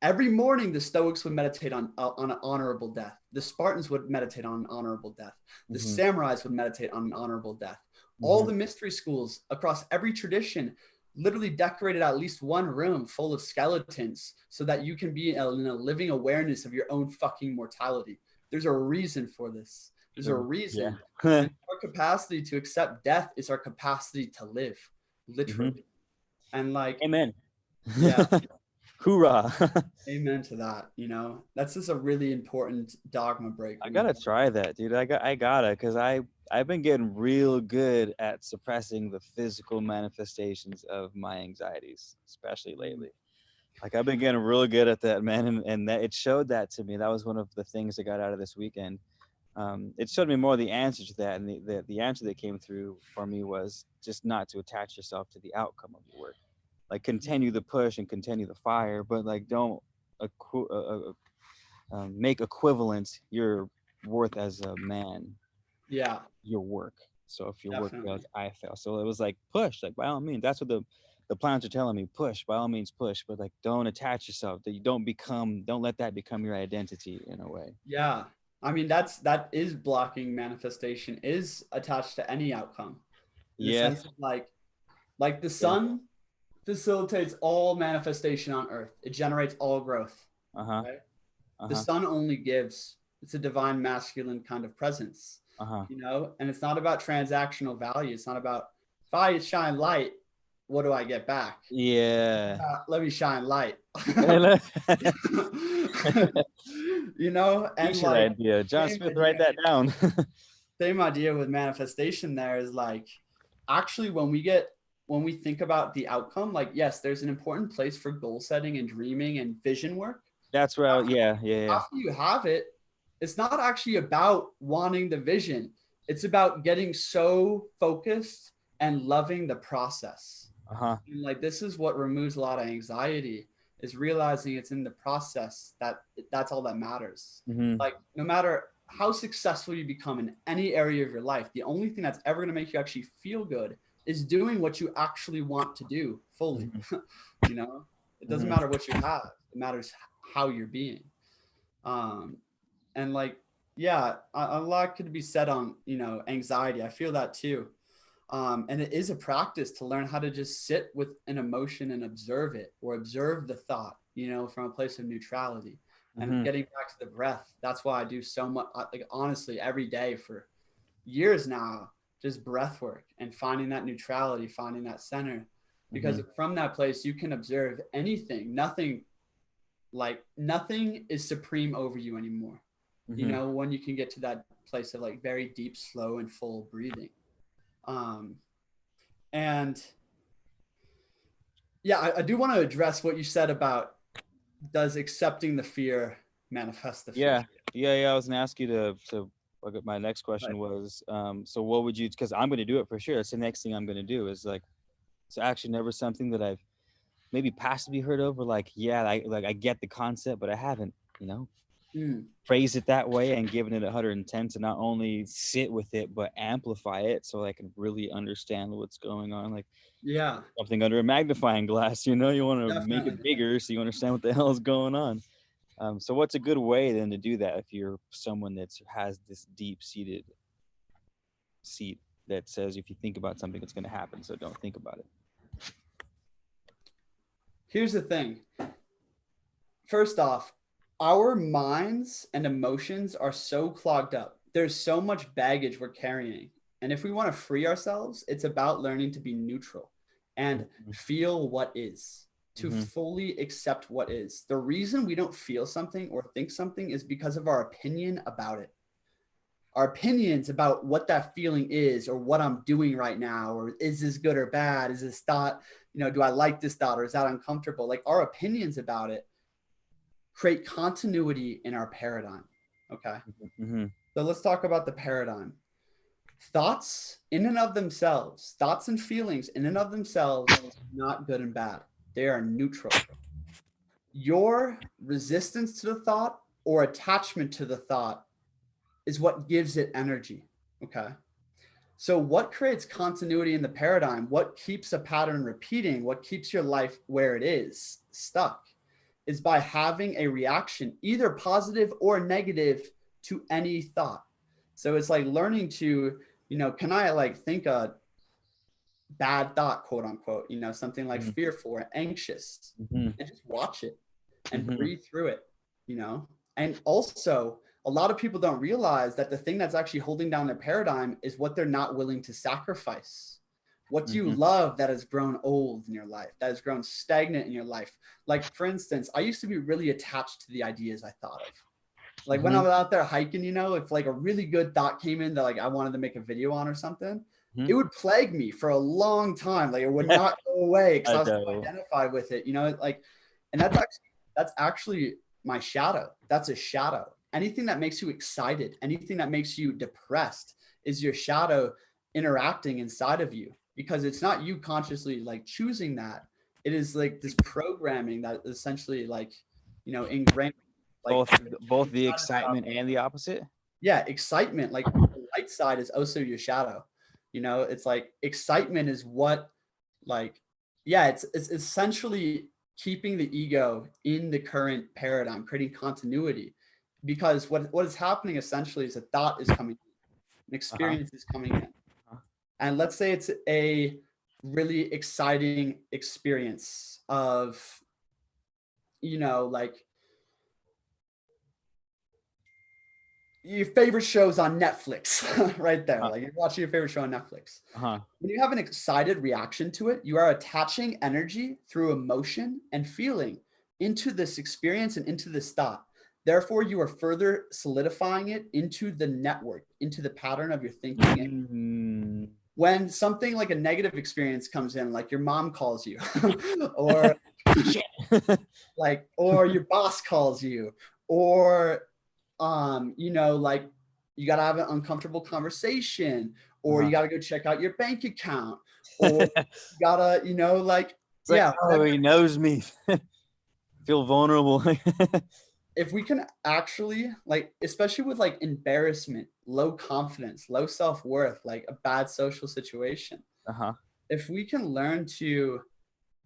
Every morning, the Stoics would meditate on an honorable death. The Spartans would meditate on an honorable death. The samurais would meditate on an honorable death. All the mystery schools across every tradition literally decorated at least one room full of skeletons so that you can be in a living awareness of your own fucking mortality. There's a reason for this. There's a reason. Yeah. And our capacity to accept death is our capacity to live, literally. And like, amen. Yeah. Hoorah. Amen to that. That's just a really important dogma break. I gotta try that, dude. I gotta, because I've been getting real good at suppressing the physical manifestations of my anxieties, especially lately. Like, I've been getting really good at that, man, and that it showed that to me. That was one of the things I got out of this weekend. It showed me more the answer to that, and the answer that came through for me was just not to attach yourself to the outcome of your work. Like, continue the push and continue the fire, but like, don't make equivalent your worth as a man, your work. So if your work fails, I fail. So it was like, push, like, by all means. That's what the plants are telling me. Push, by all means, push. But like, don't attach yourself. That you don't let that become your identity in a way. Yeah. I mean, that is blocking manifestation, is attached to any outcome. In the sense of like the sun facilitates all manifestation on earth. It generates all growth. Right? The sun only gives. It's a divine masculine kind of presence. And it's not about transactional value. It's not about, if I shine light, what do I get back? Yeah. Let me shine light. And like, idea. John Smith, write that down. Same idea with manifestation there is like, actually, when we think about the outcome, like, yes, there's an important place for goal setting and dreaming and vision work. That's right. Yeah. After you have it, it's not actually about wanting the vision. It's about getting so focused and loving the process. And like, this is what removes a lot of anxiety, is realizing it's in the process that's all that matters. Like, no matter how successful you become in any area of your life, the only thing that's ever going to make you actually feel good is doing what you actually want to do fully. It doesn't matter what you have. It matters how you're being. And like, yeah, a lot could be said on, anxiety. I feel that too. And it is a practice to learn how to just sit with an emotion and observe it, or observe the thought, from a place of neutrality, and getting back to the breath. That's why I do so much, like, honestly, every day for years now, just breath work and finding that neutrality, finding that center, because from that place, you can observe anything. Nothing is supreme over you anymore. When you can get to that place of like very deep, slow, and full breathing. And yeah, I do want to address what you said about, does accepting the fear manifest the fear? Yeah. I was gonna ask you to look at, my next question was, so what would you, because I'm gonna do it for sure. That's the next thing I'm gonna do, is like, it's actually never something that I've maybe passively heard of, or like, I get the concept, but I haven't, phrased it that way and given it 110 to not only sit with it but amplify it so I can really understand what's going on. Like, something under a magnifying glass, you want to make it bigger so you understand what the hell is going on. So what's a good way then to do that if you're someone that has this deep-seated seat that says if you think about something, it's going to happen, so don't think about it? Here's the thing. First off, our minds and emotions are so clogged up. There's so much baggage we're carrying. And if we want to free ourselves, it's about learning to be neutral and feel what is, to Mm-hmm. fully accept what is. The reason we don't feel something or think something is because of our opinion about it. Our opinions about what that feeling is, or what I'm doing right now, or is this good or bad? Is this thought, do I like this thought, or is that uncomfortable? Like, our opinions about it create continuity in our paradigm. Okay. Mm-hmm. So let's talk about the paradigm. Thoughts in and of themselves, thoughts and feelings in and of themselves, not good and bad. They are neutral. Your resistance to the thought or attachment to the thought is what gives it energy. Okay. So, what creates continuity in the paradigm? What keeps a pattern repeating? What keeps your life where it is stuck? Is by having a reaction, either positive or negative, to any thought. So it's like learning to, can I like think a bad thought, quote unquote, something like fearful or anxious, Mm-hmm. and just watch it and Mm-hmm. breathe through it, you know? And also, a lot of people don't realize that the thing that's actually holding down their paradigm is what they're not willing to sacrifice. What do you Mm-hmm. love that has grown old in your life, that has grown stagnant in your life? Like, for instance, I used to be really attached to the ideas I thought of. Like when I Mm-hmm. was out there hiking, if like a really good thought came in that like I wanted to make a video on or something, Mm-hmm. it would plague me for a long time. Like it would not go away because I I was so know. identified with it, like, and that's actually my shadow. That's a shadow. Anything that makes you excited, anything that makes you depressed is your shadow interacting inside of you, because it's not you consciously like choosing that. It is like this programming that essentially like, ingrained like Both the inside of the excitement and the opposite. yeah, excitement, like the light side is also your shadow. It's like excitement is what, like, yeah, it's essentially keeping the ego in the current paradigm, creating continuity. Because what is happening essentially is a thought is coming in, an Uh-huh. experience is coming in. Uh-huh. And let's say it's a really exciting experience of, like your favorite shows on Netflix, right there. Uh-huh. Like you're watching your favorite show on Netflix. Uh-huh. When you have an excited reaction to it, you are attaching energy through emotion and feeling into this experience and into this thought. Therefore, you are further solidifying it into the network, into the pattern of your thinking. Mm-hmm. When something like a negative experience comes in, like your mom calls you, or Shit. or your boss calls you, or like you gotta have an uncomfortable conversation, or Uh-huh. you gotta go check out your bank account, or you gotta, like, It's like, yeah, oh, whatever. he knows me. Feel vulnerable. If we can actually, like, especially with like embarrassment, low confidence, low self-worth, like a bad social situation, Uh-huh. if we can learn to,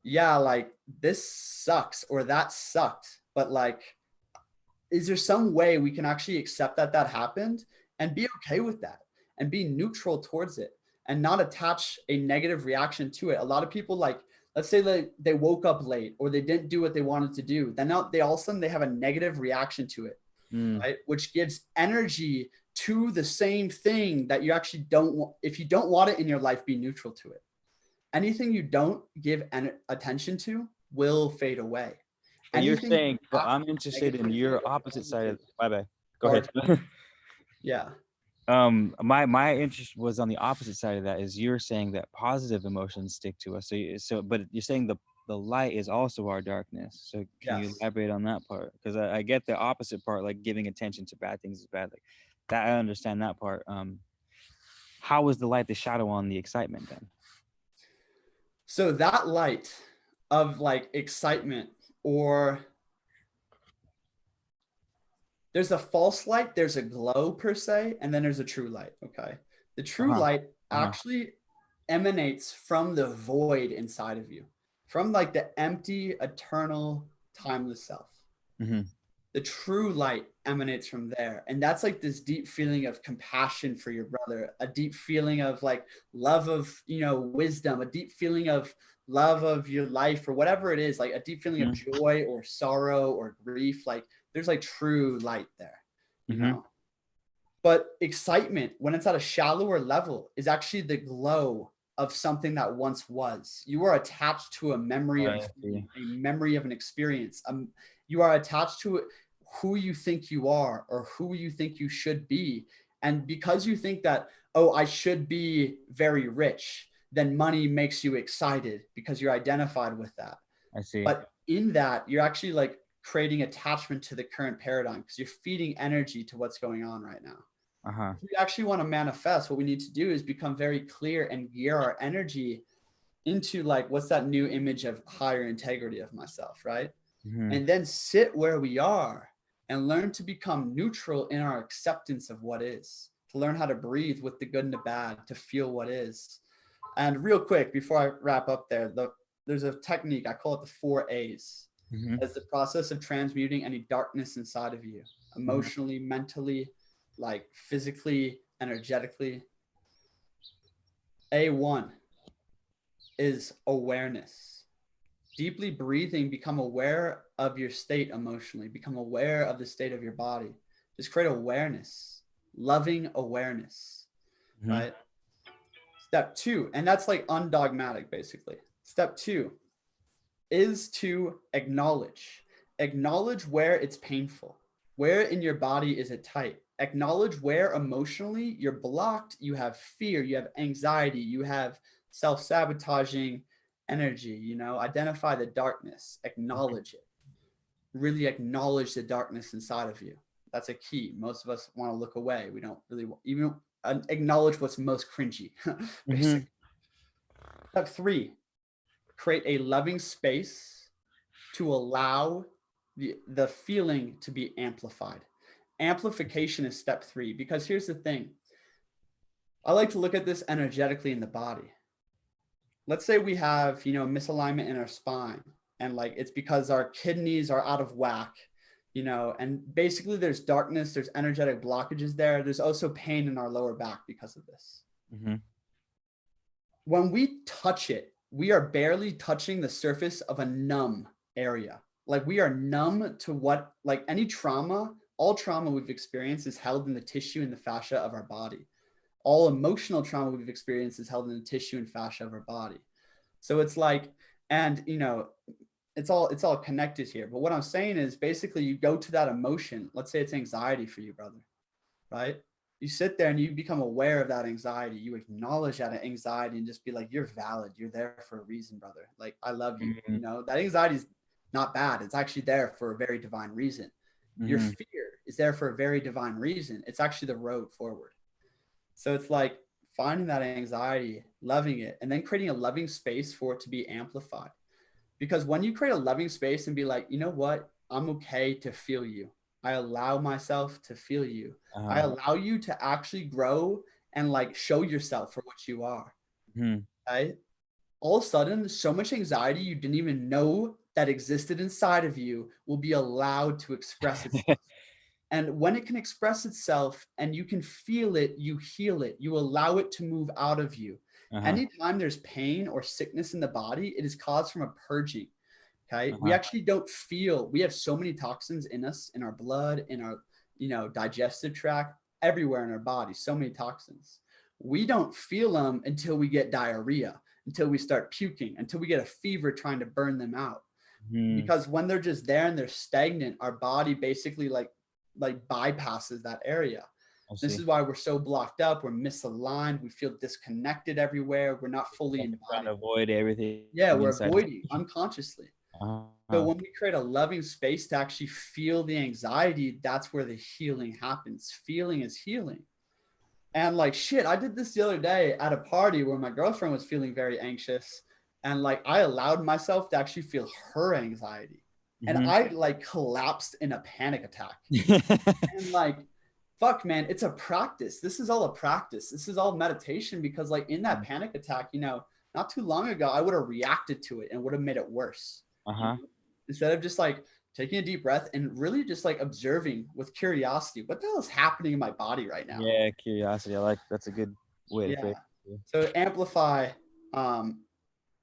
yeah, like this sucks or that sucked, but like, is there some way we can actually accept that that happened and be okay with that and be neutral towards it and not attach a negative reaction to it? A lot of people, like, let's say they woke up late or they didn't do what they wanted to do, then now they all of a sudden they have a negative reaction to it, Mm. right? Which gives energy to the same thing that you actually don't want. If you don't want it in your life, be neutral to it. Anything you don't give attention to will fade away. But you're Anything saying, but I'm interested in your opposite side of, my bad. Go ahead. yeah. My interest was on the opposite side of that. Is you're saying that positive emotions stick to us. But you're saying the light is also our darkness. So can you Yes. elaborate on that part? Because I get the opposite part, like giving attention to bad things is bad. Like that, I understand that part. How is the light the shadow on the excitement then? So that light of like excitement, or there's a false light, there's a glow per se, and then there's a true light. Okay. The Uh true huh. light Uh huh. actually emanates from the void inside of you, from like the empty, eternal, timeless self. Mm-hmm. The true light emanates from there. And that's like this deep feeling of compassion for your brother, a deep feeling of like love of, wisdom, a deep feeling of love of your life or whatever it is, like a deep feeling of joy or sorrow or grief, like there's like true light there, you know. But excitement, when it's at a shallower level, is actually the glow of something that once was. You are attached to a memory of a memory of an experience. You are attached to who you think you are or who you think you should be. And because you think that, oh, I should be very rich, then money makes you excited because you're identified with that. I see. But in that, you're actually like creating attachment to the current paradigm because you're feeding energy to what's going on right now. If we actually want to manifest, what we need to do is become very clear and gear our energy into like, what's that new image of higher integrity of myself, right? And then sit where we are and learn to become neutral in our acceptance of what is, to learn how to breathe with the good and the bad, to feel what is. And real quick, before I wrap up there's a technique, I call it the 4 A's. As the process of transmuting any darkness inside of you, emotionally, mentally, like physically, energetically. A1 is awareness. Deeply breathing, become aware of your state emotionally, become aware of the state of your body. Just create awareness, loving awareness, right? Step 2, and that's like undogmatic basically. Step 2 is to acknowledge. Acknowledge where it's painful. Where in your body is it tight? Acknowledge where emotionally you're blocked, you have fear, you have anxiety, you have self-sabotaging energy, you know, identify the darkness, acknowledge it. Really acknowledge the darkness inside of you. That's a key. Most of us want to look away. We don't really even acknowledge what's most cringy, basically. Step 3, create a loving space to allow the feeling to be amplified. Amplification is step 3, because here's the thing. I like to look at this energetically in the body. Let's say we have, you know, misalignment in our spine, and like it's because our kidneys are out of whack, you know, and basically there's darkness, there's energetic blockages there. There's also pain in our lower back because of this. When we touch it, we are barely touching the surface of a numb area. Like we are numb to what, like any trauma, all trauma we've experienced is held in the tissue and the fascia of our body. All emotional trauma we've experienced is held in the tissue and fascia of our body. So it's like, and you know, it's all connected here. But what I'm saying is basically you go to that emotion. Let's say it's anxiety for you, brother, right? You sit there and you become aware of that anxiety. You acknowledge that anxiety and just be like, you're valid. You're there for a reason, brother. Like, I love you. You know, that anxiety is not bad. It's actually there for a very divine reason. Your fear is there for a very divine reason. It's actually the road forward. So it's like finding that anxiety, loving it, and then creating a loving space for it to be amplified. Because when you create a loving space and be like, you know what, I'm okay to feel you. I allow myself to feel you. I allow you to actually grow and like show yourself for what you are. Right? All of a sudden, so much anxiety you didn't even know that existed inside of you will be allowed to express itself. And when it can express itself and you can feel it, you heal it. You allow it to move out of you. Anytime there's pain or sickness in the body, it is caused from a purging. Okay. We actually don't feel, we have so many toxins in us, in our blood, in our, you know, digestive tract, everywhere in our body, so many toxins. We don't feel them until we get diarrhea, until we start puking, until we get a fever trying to burn them out. Because when they're just there and they're stagnant, our body basically like bypasses that area. This is why we're so blocked up. We're misaligned. We feel disconnected everywhere. We're not fully embodied. Trying to avoid everything. Yeah, we're avoiding unconsciously. But when we create a loving space to actually feel the anxiety, that's where the healing happens. Feeling is healing. And like, shit, I did this the other day at a party where my girlfriend was feeling very anxious. And like, I allowed myself to actually feel her anxiety. And I like collapsed in a panic attack. And like, fuck, man, it's a practice. This is all a practice. This is all meditation, because like in that panic attack, you know, not too long ago, I would have reacted to it and would have made it worse. Instead of just like taking a deep breath and really just like observing with curiosity, what the hell is happening in my body right now? Yeah, curiosity. I like, that's a good way to phrase it. So amplify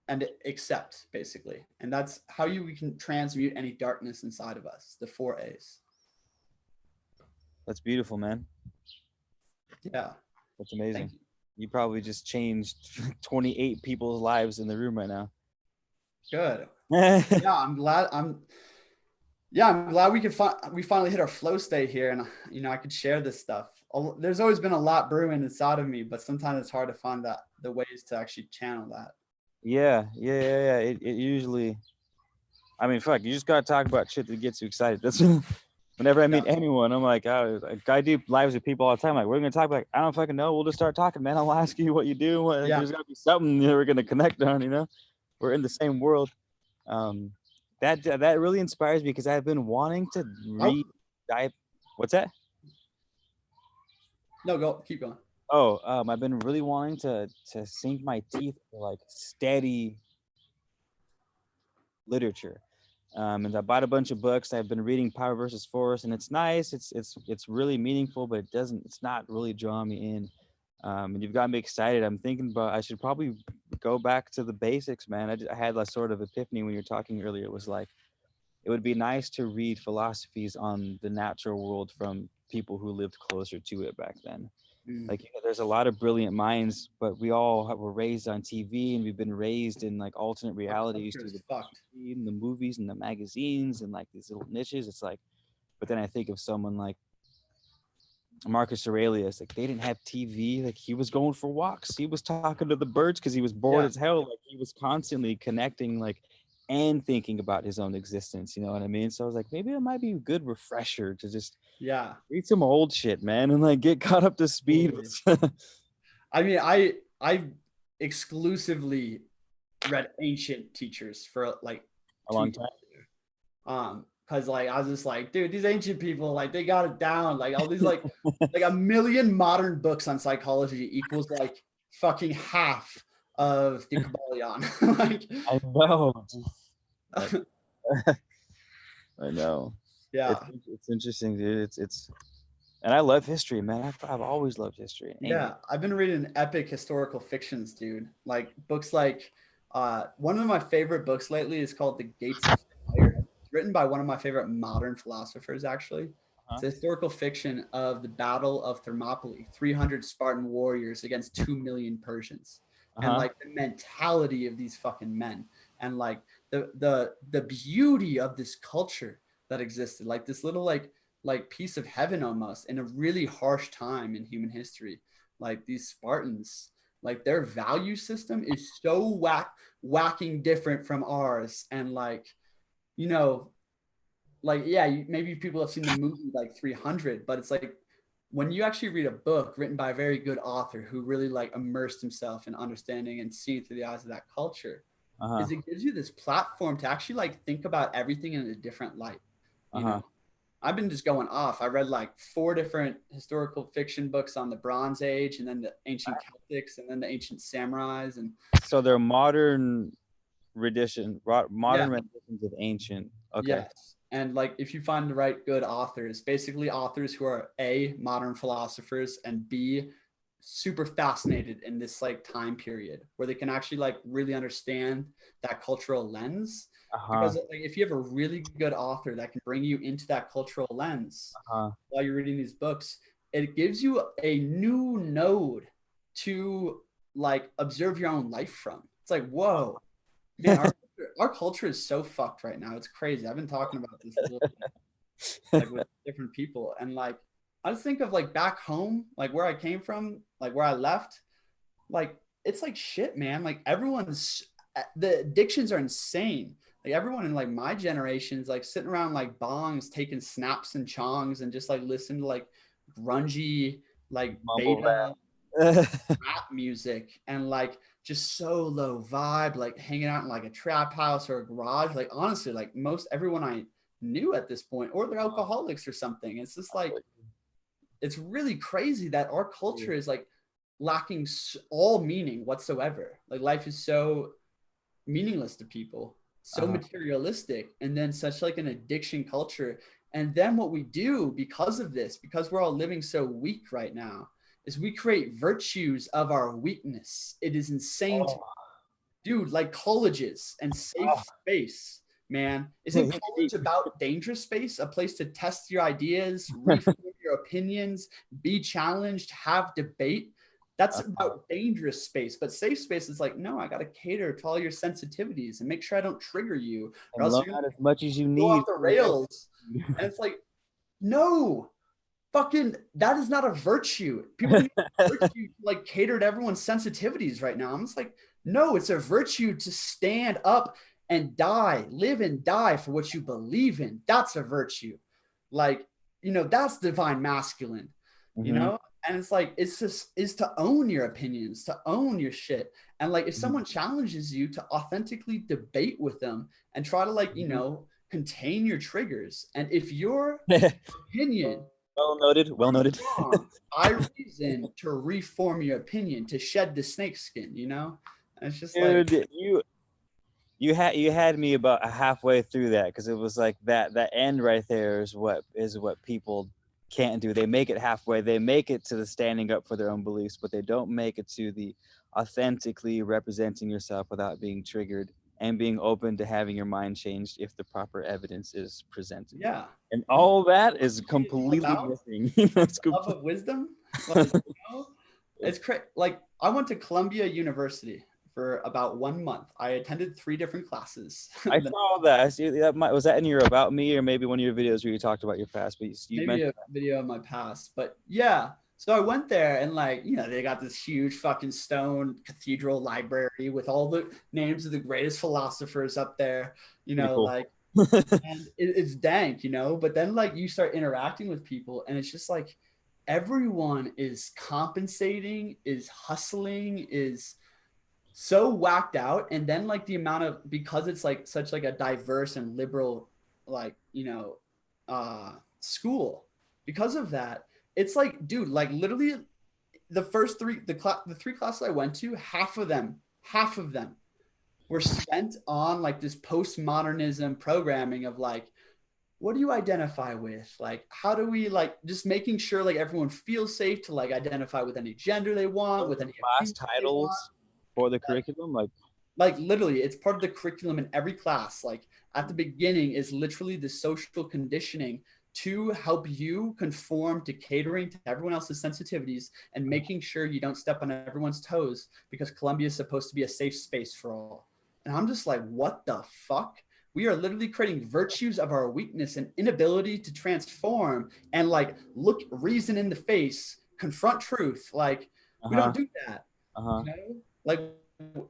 and accept, basically. And that's how we can transmute any darkness inside of us, the 4 A's. That's beautiful, man. Yeah. That's amazing. Thank you. You probably just changed 28 people's lives in the room right now. Good. Yeah, I'm glad. I'm glad we finally hit our flow state here, and I could share this stuff. There's always been a lot brewing inside of me, but sometimes it's hard to find the ways to actually channel that. Yeah. It usually, I mean, fuck, you just gotta talk about shit that gets you excited. That's whenever I meet anyone, I'm like, oh, I do lives with people all the time. Like, we're gonna talk about, I don't fucking know. We'll just start talking, man. I'll ask you what you do. Like, there's gotta be something we're gonna connect on. We're in the same world. That really inspires me because I've been wanting to read. What's that? No, keep going. I've been really wanting to sink my teeth for like steady literature. And I bought a bunch of books. I've been reading Power versus Force, and it's nice. It's really meaningful, but it's not really drawing me in. And you've got me excited. I'm thinking about I should probably go back to the basics, man. I had a sort of epiphany when you were talking earlier. It was like it would be nice to read philosophies on the natural world from people who lived closer to it back then. Like, there's a lot of brilliant minds, but we all were raised on TV, and we've been raised in like alternate realities through the TV and the movies and the magazines and like these little niches. It's like, but then I think of someone like Marcus Aurelius. Like, they didn't have TV. Like, he was going for walks. He was talking to the birds because he was bored as hell. Like, he was constantly connecting, like, and thinking about his own existence. You know what I mean? So I was like, maybe it might be a good refresher to just read some old shit, man, and like get caught up to speed. I mean, I exclusively read ancient teachers for like a long time. Because like I was just like, dude, these ancient people, like, they got it down. Like all these like like a million modern books on psychology equals like fucking half of the Kabbalion. Like, I know. I know. Yeah, it's interesting, dude. It's and I love history, man. I've always loved history. Yeah, I've been reading epic historical fictions, dude. Like books like one of my favorite books lately is called The Gates of Fire. It's written by one of my favorite modern philosophers, actually. It's a historical fiction of the Battle of Thermopylae, 300 Spartan warriors against 2 million Persians. And like the mentality of these fucking men, and like the beauty of this culture that existed, like this little like piece of heaven almost in a really harsh time in human history. Like these Spartans, like their value system is so whacking different from ours. And like, like, yeah, maybe people have seen the movie like 300, but it's like when you actually read a book written by a very good author who really like immersed himself in understanding and seeing through the eyes of that culture, is it gives you this platform to actually like think about everything in a different light. You know, I've been just going off. I read like 4 different historical fiction books on the Bronze Age, and then the ancient Celtics, and then the ancient samurais. And so they're modern renditions of ancient. Okay. Yes. And like if you find the right good authors, basically authors who are A, modern philosophers, and B, super fascinated in this like time period where they can actually like really understand that cultural lens. Because like, if you have a really good author that can bring you into that cultural lens while you're reading these books, it gives you a new node to like observe your own life from. It's like, whoa, man, our culture is so fucked right now. It's crazy. I've been talking about this a little bit, like with different people, and like I just think of like back home, like where I came from, like where I left, like it's like shit, man. Like the addictions are insane. Like everyone in like my generation's like sitting around like bongs, taking snaps and chongs, and just like listening to like grungy, like beta rap music, and like just so low vibe, like hanging out in like a trap house or a garage. Like honestly, like most everyone I knew at this point, or they're alcoholics or something. It's just like, it's really crazy that our culture is like lacking all meaning whatsoever. Like life is so meaningless to people, so materialistic, and then such like an addiction culture. And then what we do because of this, because we're all living so weak right now, is we create virtues of our weakness. It is insane. dude, like colleges and safe space, man. Isn't college about dangerous space, a place to test your ideas, reform your opinions, be challenged, have debate? That's about dangerous space. But safe space is like, no, I got to cater to all your sensitivities and make sure I don't trigger you, or And else learn you're going as much as you to go off need. the rails. And it's like, no, fucking, that is not a virtue. People think it's a virtue to like cater to everyone's sensitivities right now. I'm just like, no, it's a virtue to stand up and die, live and die for what you believe in. That's a virtue. Like, that's divine masculine, And it's like, it's just is to own your opinions, to own your shit. And like, if someone challenges you, to authentically debate with them and try to like, contain your triggers. And if your opinion, Well noted. Well noted. I reason to reform your opinion, to shed the snake skin, And it's just Dude, like, you had me about halfway through that, because it was like that end right there is what people can't do. They make it halfway. They make it to the standing up for their own beliefs, but they don't make it to the authentically representing yourself without being triggered and being open to having your mind changed if the proper evidence is presented. yeah. And all that is completely missing. It's love of wisdom. Like, it's crazy. Like, I went to Columbia University for about 1 month. I attended 3 different classes. I saw that. I see that. Was that in your About Me, or maybe one of your videos where you talked about your past? But you maybe a video of my past. But yeah, so I went there, and like, they got this huge fucking stone cathedral library with all the names of the greatest philosophers up there. Cool. Like, and it's dank, But then like you start interacting with people, and it's just like everyone is compensating, is hustling, is so whacked out. And then like the amount of, because it's like such like a diverse and liberal, like, school, because of that, it's like, dude, like literally the first 3 the 3 classes I went to, half of them were spent on like this postmodernism programming of like, what do you identify with? Like, how do we like just making sure like everyone feels safe to like identify with any gender they want, with any class titles for the curriculum, like literally it's part of the curriculum in every class. Like at the beginning is literally the social conditioning to help you conform to catering to everyone else's sensitivities and making sure you don't step on everyone's toes, because Columbia is supposed to be a safe space for all. And I'm just like, what the fuck? We are literally creating virtues of our weakness and inability to transform and like look reason in the face, confront truth. Like, we don't do that. Like,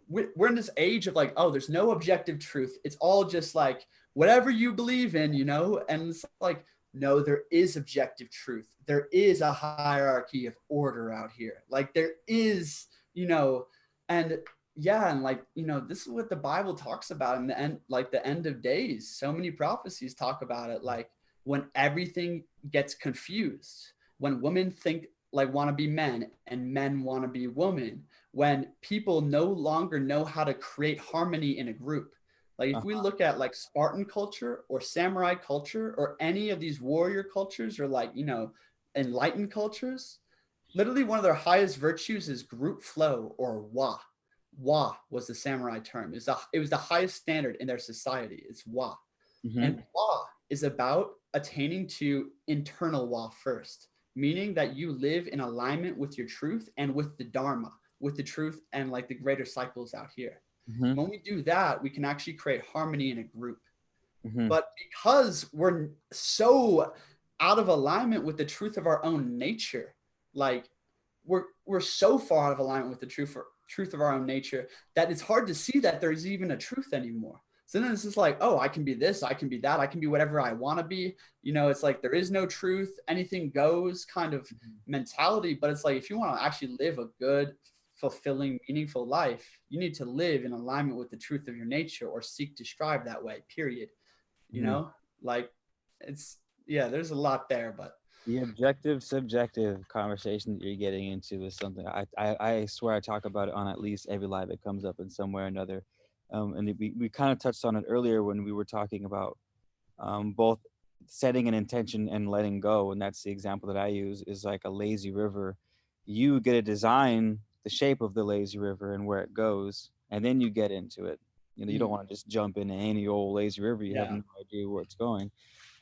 we're in this age of like, oh, there's no objective truth. It's all just like whatever you believe in, And it's like, no, there is objective truth. There is a hierarchy of order out here. Like there is, and yeah, and like, this is what the Bible talks about in the end, like the end of days. So many prophecies talk about it, like when everything gets confused, when women think like want to be men and men want to be women, when people no longer know how to create harmony in a group. Like if we look at like Spartan culture or samurai culture or any of these warrior cultures or like, enlightened cultures, literally one of their highest virtues is group flow, or wa. Wa was the samurai term. It was the highest standard in their society. It's wa. And wa is about attaining to internal wa first, meaning that you live in alignment with your truth and with the Dharma, with the truth and like the greater cycles out here. When we do that, we can actually create harmony in a group. But because we're so out of alignment with the truth of our own nature, like we're so far out of alignment with the truth of our own nature that it's hard to see that there's even a truth anymore. So then it's just like, oh, I can be this, I can be that, I can be whatever I want to be. It's like there is no truth, anything goes kind of mentality. But it's like, if you want to actually live a good, fulfilling, meaningful life, you need to live in alignment with the truth of your nature, or seek to strive that way, period. Like it's, yeah, there's a lot there, but the objective subjective conversation that you're getting into is something I swear I talk about it on at least every live. It comes up in some way or another. And we kind of touched on it earlier when we were talking about both setting an intention and letting go. And that's the example that I use, is like a lazy river. You get to design the shape of the lazy river and where it goes, and then you get into it. You don't want to just jump into any old lazy river. You have Yeah. no idea where it's going.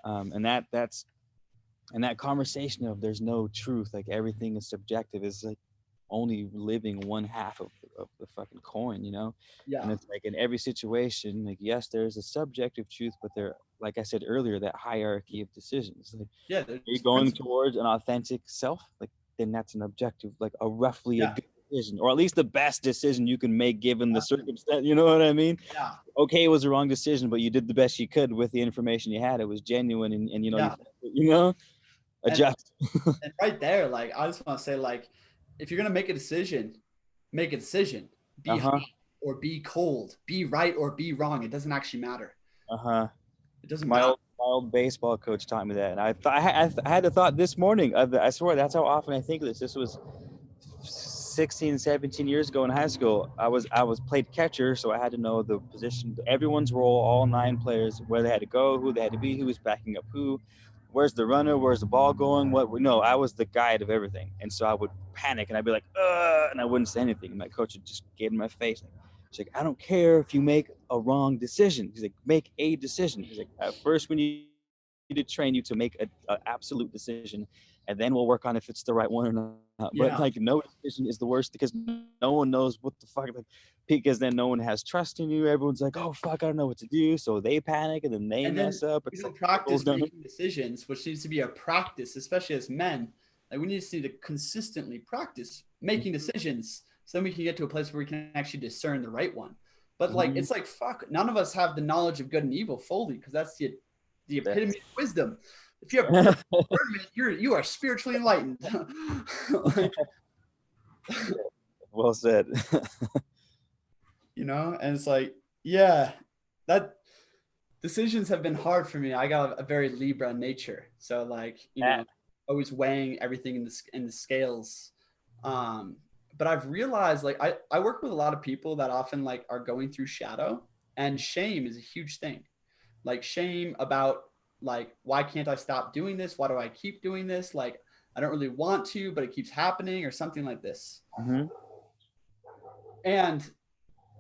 And that conversation of there's no truth, like everything is subjective, is like only living one half of the fucking coin, Yeah. and it's like in every situation, like, yes, there's a subjective truth, but there, like I said earlier, that hierarchy of decisions, like, Yeah. are you There's going principle. towards an authentic self, like, then that's an objective, like a roughly a Yeah. good decision, or at least the best decision you can make given the circumstance, you know what I mean? Yeah. Okay, it was a wrong decision, but you did the best you could with the information you had. It was genuine, and Yeah. And adjust. and right there, like I just want to say, like, if you're gonna make a decision, make a decision. Be hot Uh-huh. or be cold. Be right or be wrong. It doesn't actually matter. Uh-huh. It doesn't My matter. old baseball coach taught me that, and I had the thought this morning. I swear that's how often I think of this. This was 16, 17 years ago in high school. I was played catcher, so I had to know the position, everyone's role, all 9 players, where they had to go, who they had to be, who was backing up who, where's the runner, where's the ball going, what. No, I was the guide of everything, and so I would panic and I'd be like, and I wouldn't say anything. And my coach would just get in my face. He's like, I don't care if you make a wrong decision. He's like, make a decision. He's like, at first we need to train you to make a absolute decision, and then we'll work on if it's the right one or not. But Yeah. like, no decision is the worst, because no one knows what the fuck, like, because then no one has trust in you. Everyone's like, oh fuck, I don't know what to do. So they panic and then they And then mess up. we It's like don't trickles practice down. making decisions, which needs to be a practice, especially as men. Like we need to consistently practice making decisions so then we can get to a place where we can actually discern the right one. But like Mhm. it's like fuck, none of us have the knowledge of good and evil fully, because that's the epitome of wisdom. If you have discernment, you are spiritually enlightened. Like, Well said. and it's like, yeah, that decisions have been hard for me. I got a very Libra nature, so like always weighing everything in the scales. Um, but I've realized like I work with a lot of people that often like are going through shadow, and shame is a huge thing. Like shame about like, why can't I stop doing this? Why do I keep doing this? Like I don't really want to, but it keeps happening, or something like this. Mhm. And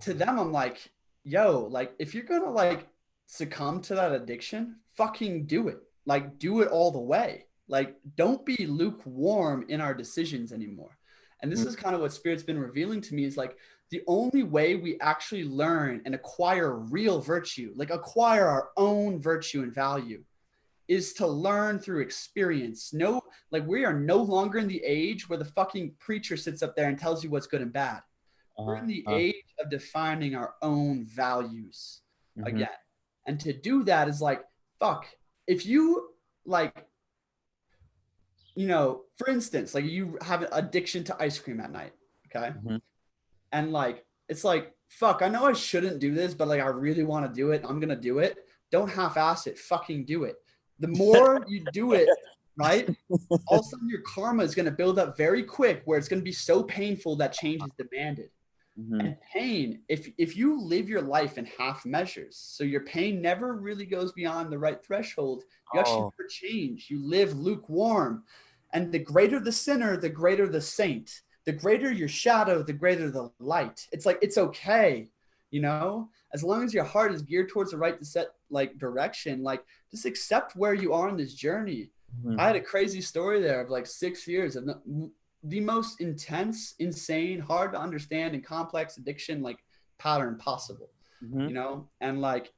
to them, I'm like, yo, like if you're gonna like succumb to that addiction, fucking do it. Like do it all the way. Like don't be lukewarm in our decisions anymore. And this is kind of what Spirit's been revealing to me, is like the only way we actually learn and acquire real virtue, like acquire our own virtue and value, is to learn through experience. No, like we are no longer in the age where the fucking preacher sits up there and tells you what's good and bad. We're in the Uh-huh. age of defining our own values Mhm. again. And to do that is like, fuck, if you like, for instance, like you have an addiction to ice cream at night, okay? Mhm. And like, it's like, fuck, I know I shouldn't do this, but like, I really want to do it. I'm going to do it. Don't half ass it. Fucking do it. The more you do it, right? All of a sudden your karma is going to build up very quick, where it's going to be so painful that change is demanded. Mhm. And pain, if you live your life in half measures, so your pain never really goes beyond the right threshold, you actually Oh. never change. You live lukewarm. And the greater the sinner, the greater the saint. The greater your shadow, the greater the light. It's like, it's okay, as long as your heart is geared towards the right like direction, like just accept where you are in this journey. Mhm. I had a crazy story there of like 6 years of the most intense, insane, hard to understand, and complex addiction like pattern possible, Mhm. And like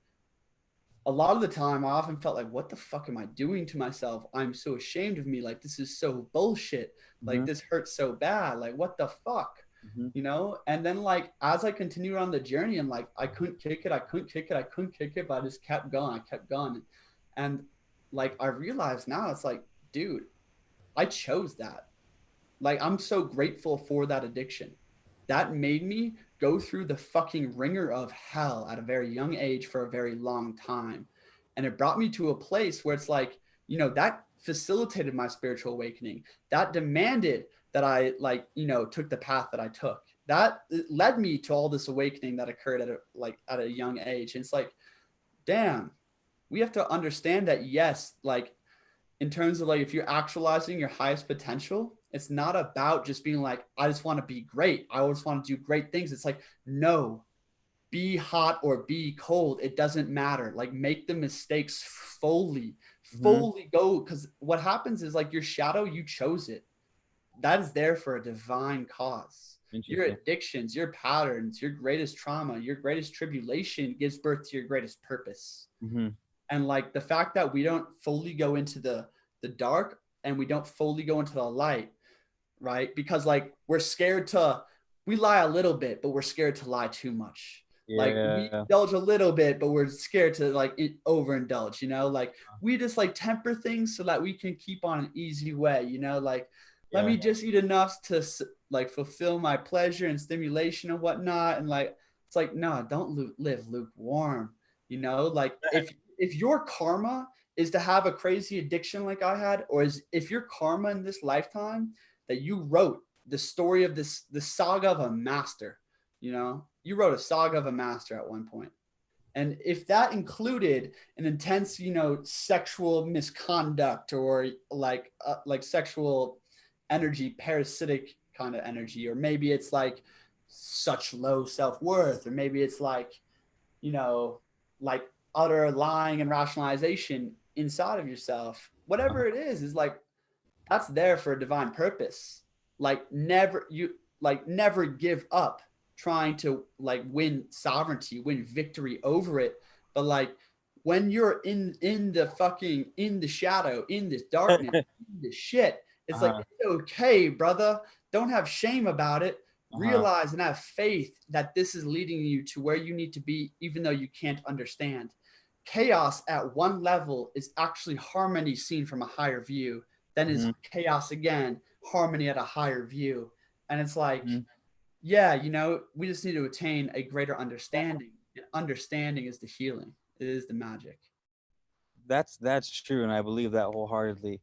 a lot of the time, I often felt like, what the fuck am I doing to myself? I'm so ashamed of me. Like, this is so bullshit. Like, Mhm. this hurts so bad. Like, what the fuck? Mhm. And then, like, as I continued on the journey, and like, I couldn't kick it. I couldn't kick it. I couldn't kick it. But I just kept going. I kept going. And like, I realized now it's like, dude, I chose that. Like, I'm so grateful for that addiction. That made me go through the fucking ringer of hell at a very young age for a very long time. And it brought me to a place where it's like, that facilitated my spiritual awakening. That demanded that I like, took the path that I took. That led me to all this awakening that occurred at a young age. And it's like, damn, we have to understand that, yes, like in terms of like if you're actualizing your highest potential, it's not about just being like, I just want to be great. I always want to do great things. It's like, no, be hot or be cold. It doesn't matter. Like make the mistakes fully go. Because what happens is like your shadow, you chose it. That is there for a divine cause. Your Interesting. addictions, your patterns, your greatest trauma, your greatest tribulation gives birth to your greatest purpose. Mm-hmm. And like the fact that we don't fully go into the dark and we don't fully go into the light, right? Because like we lie a little bit, but we're scared to lie too much. Like we Yeah. indulge a little bit, but we're scared to like overindulge, like we just like temper things so that we can keep on an easy way, like let Yeah. me just eat enough to like fulfill my pleasure and stimulation and whatnot. And like, it's like, no, don't live lukewarm, like if your karma is to have a crazy addiction like I had, or if your karma in this lifetime that you wrote the story of the saga of a master, you wrote a saga of a master at one point. And if that included an intense, sexual misconduct or like sexual energy, parasitic kind of energy, or maybe it's like such low self-worth, or maybe it's like, like utter lying and rationalization inside of yourself, whatever it is like that's there for a divine purpose. Never give up trying to like win sovereignty, win victory over it. But like when you're in the fucking in the shadow, in this darkness, in this shit, it's like Uh-huh. it's okay, brother. Don't have shame about it. Uh-huh. Realize and have faith that this is leading you to where you need to be, even though you can't understand. Chaos at one level is actually harmony seen from a higher view. Then is Mm-hmm. chaos again, harmony at a higher view. And it's like, Mm-hmm. yeah, we just need to attain a greater understanding. And understanding is the healing. It is the magic. That's true, and I believe that wholeheartedly.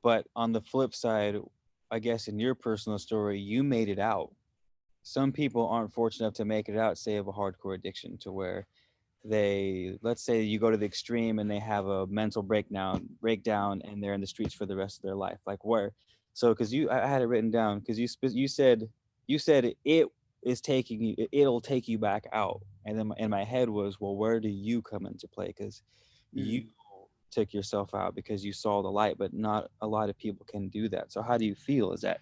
But on the flip side, I guess in your personal story, you made it out. Some people aren't fortunate enough to make it out, say, of a hardcore addiction, to where let's say you go to the extreme and they have a mental breakdown, and they're in the streets for the rest of their life. Like where? So, because I had it written down, because you said it is taking you, it'll take you back out, and then in my head was, well, where do you come into play? Because you Mm. took yourself out because you saw the light, but not a lot of people can do that. So how do you feel? Is that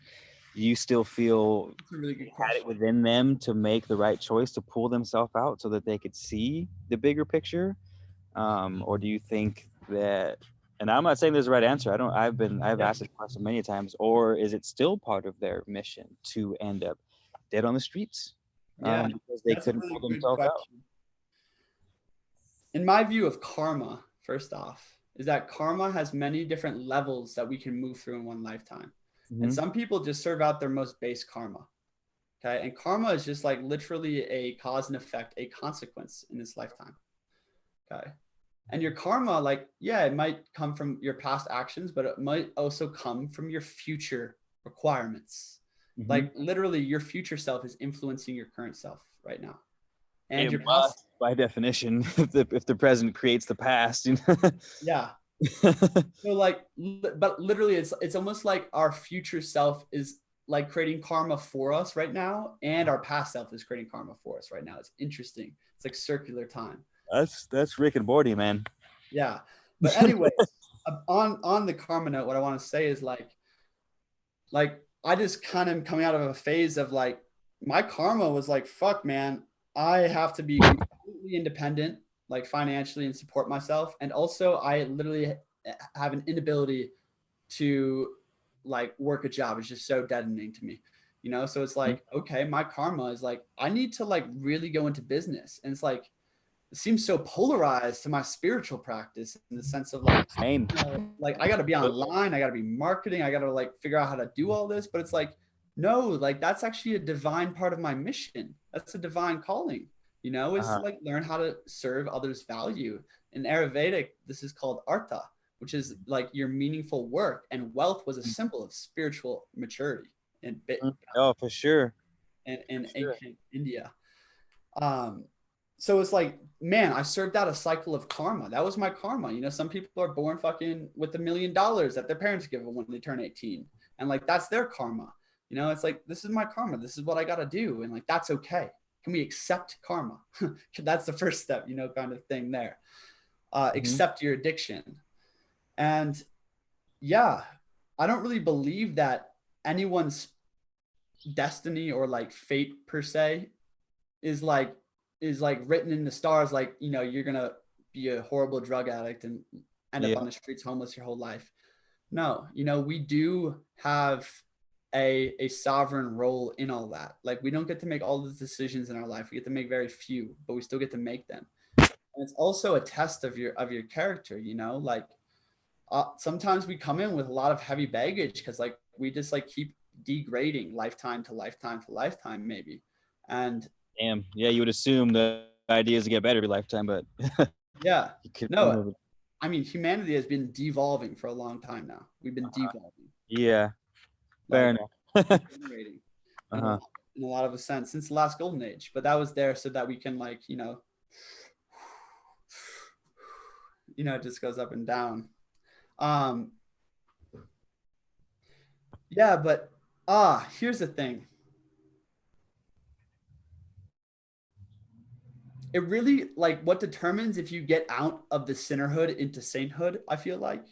you still feel That's a really they good had it question. within them to make the right choice to pull themselves out so that they could see the bigger picture? Or do you think that, and I'm not saying there's a right answer, I've Yeah. asked this question many times, or is it still part of their mission to end up dead on the streets, Yeah. because they That's a couldn't really pull good themselves out? question. In my view of karma, first off, is that karma has many different levels that we can move through in one lifetime. And Mm-hmm. some people just serve out their most base karma. Okay. And karma is just like literally a cause and effect, a consequence in this lifetime. Okay. And your karma, like, yeah, it might come from your past actions, but it might also come from your future requirements. Mm-hmm. Like, literally, your future self is influencing your current self right now. And It your past, must, by definition, if the present creates the past. yeah. So, like, but literally, it's almost like our future self is like creating karma for us right now, and our past self is creating karma for us right now. It's interesting. It's like circular time. That's Rick and Morty, man. Yeah. But anyways, on the karma note, what I want to say is like I just kind of coming out of a phase of like my karma was like, fuck, man, I have to be completely independent, like financially, and support myself. And also, I literally have an inability to like work a job. It's just so deadening to me, So it's like, okay, my karma is like, I need to like really go into business. And it's like, it seems so polarized to my spiritual practice in the sense of like, Same. like I got to be online, I got to be marketing, I got to like figure out how to do all this. But it's like, no, like that's actually a divine part of my mission. That's a divine calling, is to Uh-huh. like learn how to serve others' value. In Ayurvedic, this is called artha, which is like your meaningful work. And wealth was a symbol of spiritual maturity in, Oh, for sure. in For sure. ancient India. Um, so it's like, man, I served out a cycle of karma. That was my karma. Some people are born fucking with $1 million that their parents give them when they turn 18. And like, that's their karma. It's like, this is my karma. This is what I got to do. And like, that's okay. Can we accept karma? That's the first step, kind of thing there. Mhm. Accept your addiction. And yeah, I don't really believe that anyone's destiny or like fate per se is like written in the stars, like, you're gonna be a horrible drug addict and end up Yeah. on the streets homeless your whole life. No, we do have a sovereign role in all that. Like, we don't get to make all the decisions in our life. We get to make very few, but we still get to make them. And it's also a test of your character, like, sometimes we come in with a lot of heavy baggage because like we just like keep degrading lifetime to lifetime to lifetime maybe. And Damn. Yeah, you would assume the idea is to get better every lifetime, but yeah, you could. no, I mean, humanity has been devolving for a long time now. We've been devolving, Yeah. Fair like enough. degenerating in Uh-huh. in a lot of a sense since the last golden age. But that was there so that we can like, it just goes up and down. Um, yeah, but here's the thing. It really like what determines if you get out of the sinnerhood into sainthood, I feel like,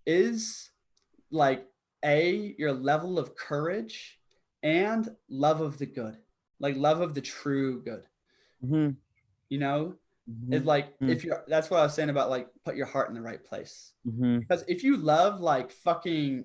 is like your level of courage and love of the good, like love of the true good. Mm-hmm. You know, it's Mm-hmm. like if you're that's what I was saying about like put your heart in the right place. Mm-hmm. Because if you love like fucking,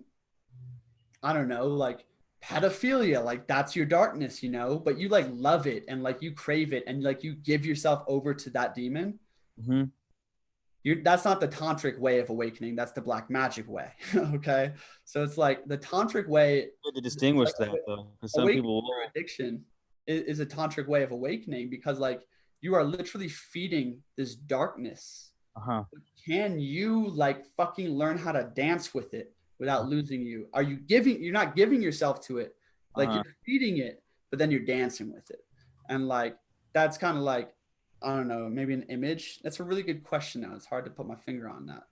I don't know, like pedophilia, like that's your darkness, but you like love it and like you crave it and like you give yourself over to that demon. Mm-hmm. That's not the tantric way of awakening. That's the black magic way. Okay. So it's like the tantric way, Good to like distinguish that though, because some awakening people your will. addiction is a tantric way of awakening because like you are literally feeding this darkness. Uh-huh. Can you like fucking learn how to dance with it without losing you? You're not giving yourself to it. Like Uh-huh. you're feeding it, but then you're dancing with it. And like, that's kind of like, I don't know, maybe an image. That's a really good question now. It's hard to put my finger on that.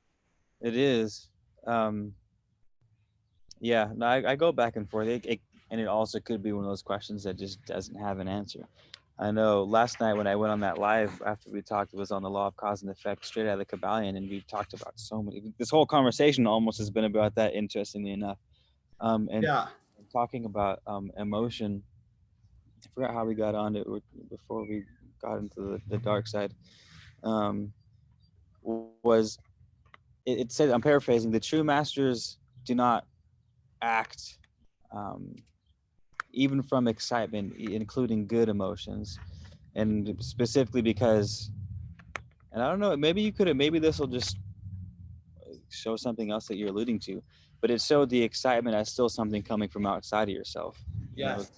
It is. Um, yeah, no, I go back and forth. And it also could be one of those questions that just doesn't have an answer. I know last night when I went on that live after we talked, it was on the law of cause and effect straight out of the Kabbalion, and we talked about so many. This whole conversation almost has been about that, interestingly enough. And Yeah. talking about emotion, I forgot how we got on it before we got into the dark side. Um, was it said, I'm paraphrasing, the true masters do not act um, even from excitement, including good emotions, and specifically because, and I don't know, maybe this will just show something else that you're alluding to, but it showed the excitement as still something coming from outside of yourself. You know, Yes.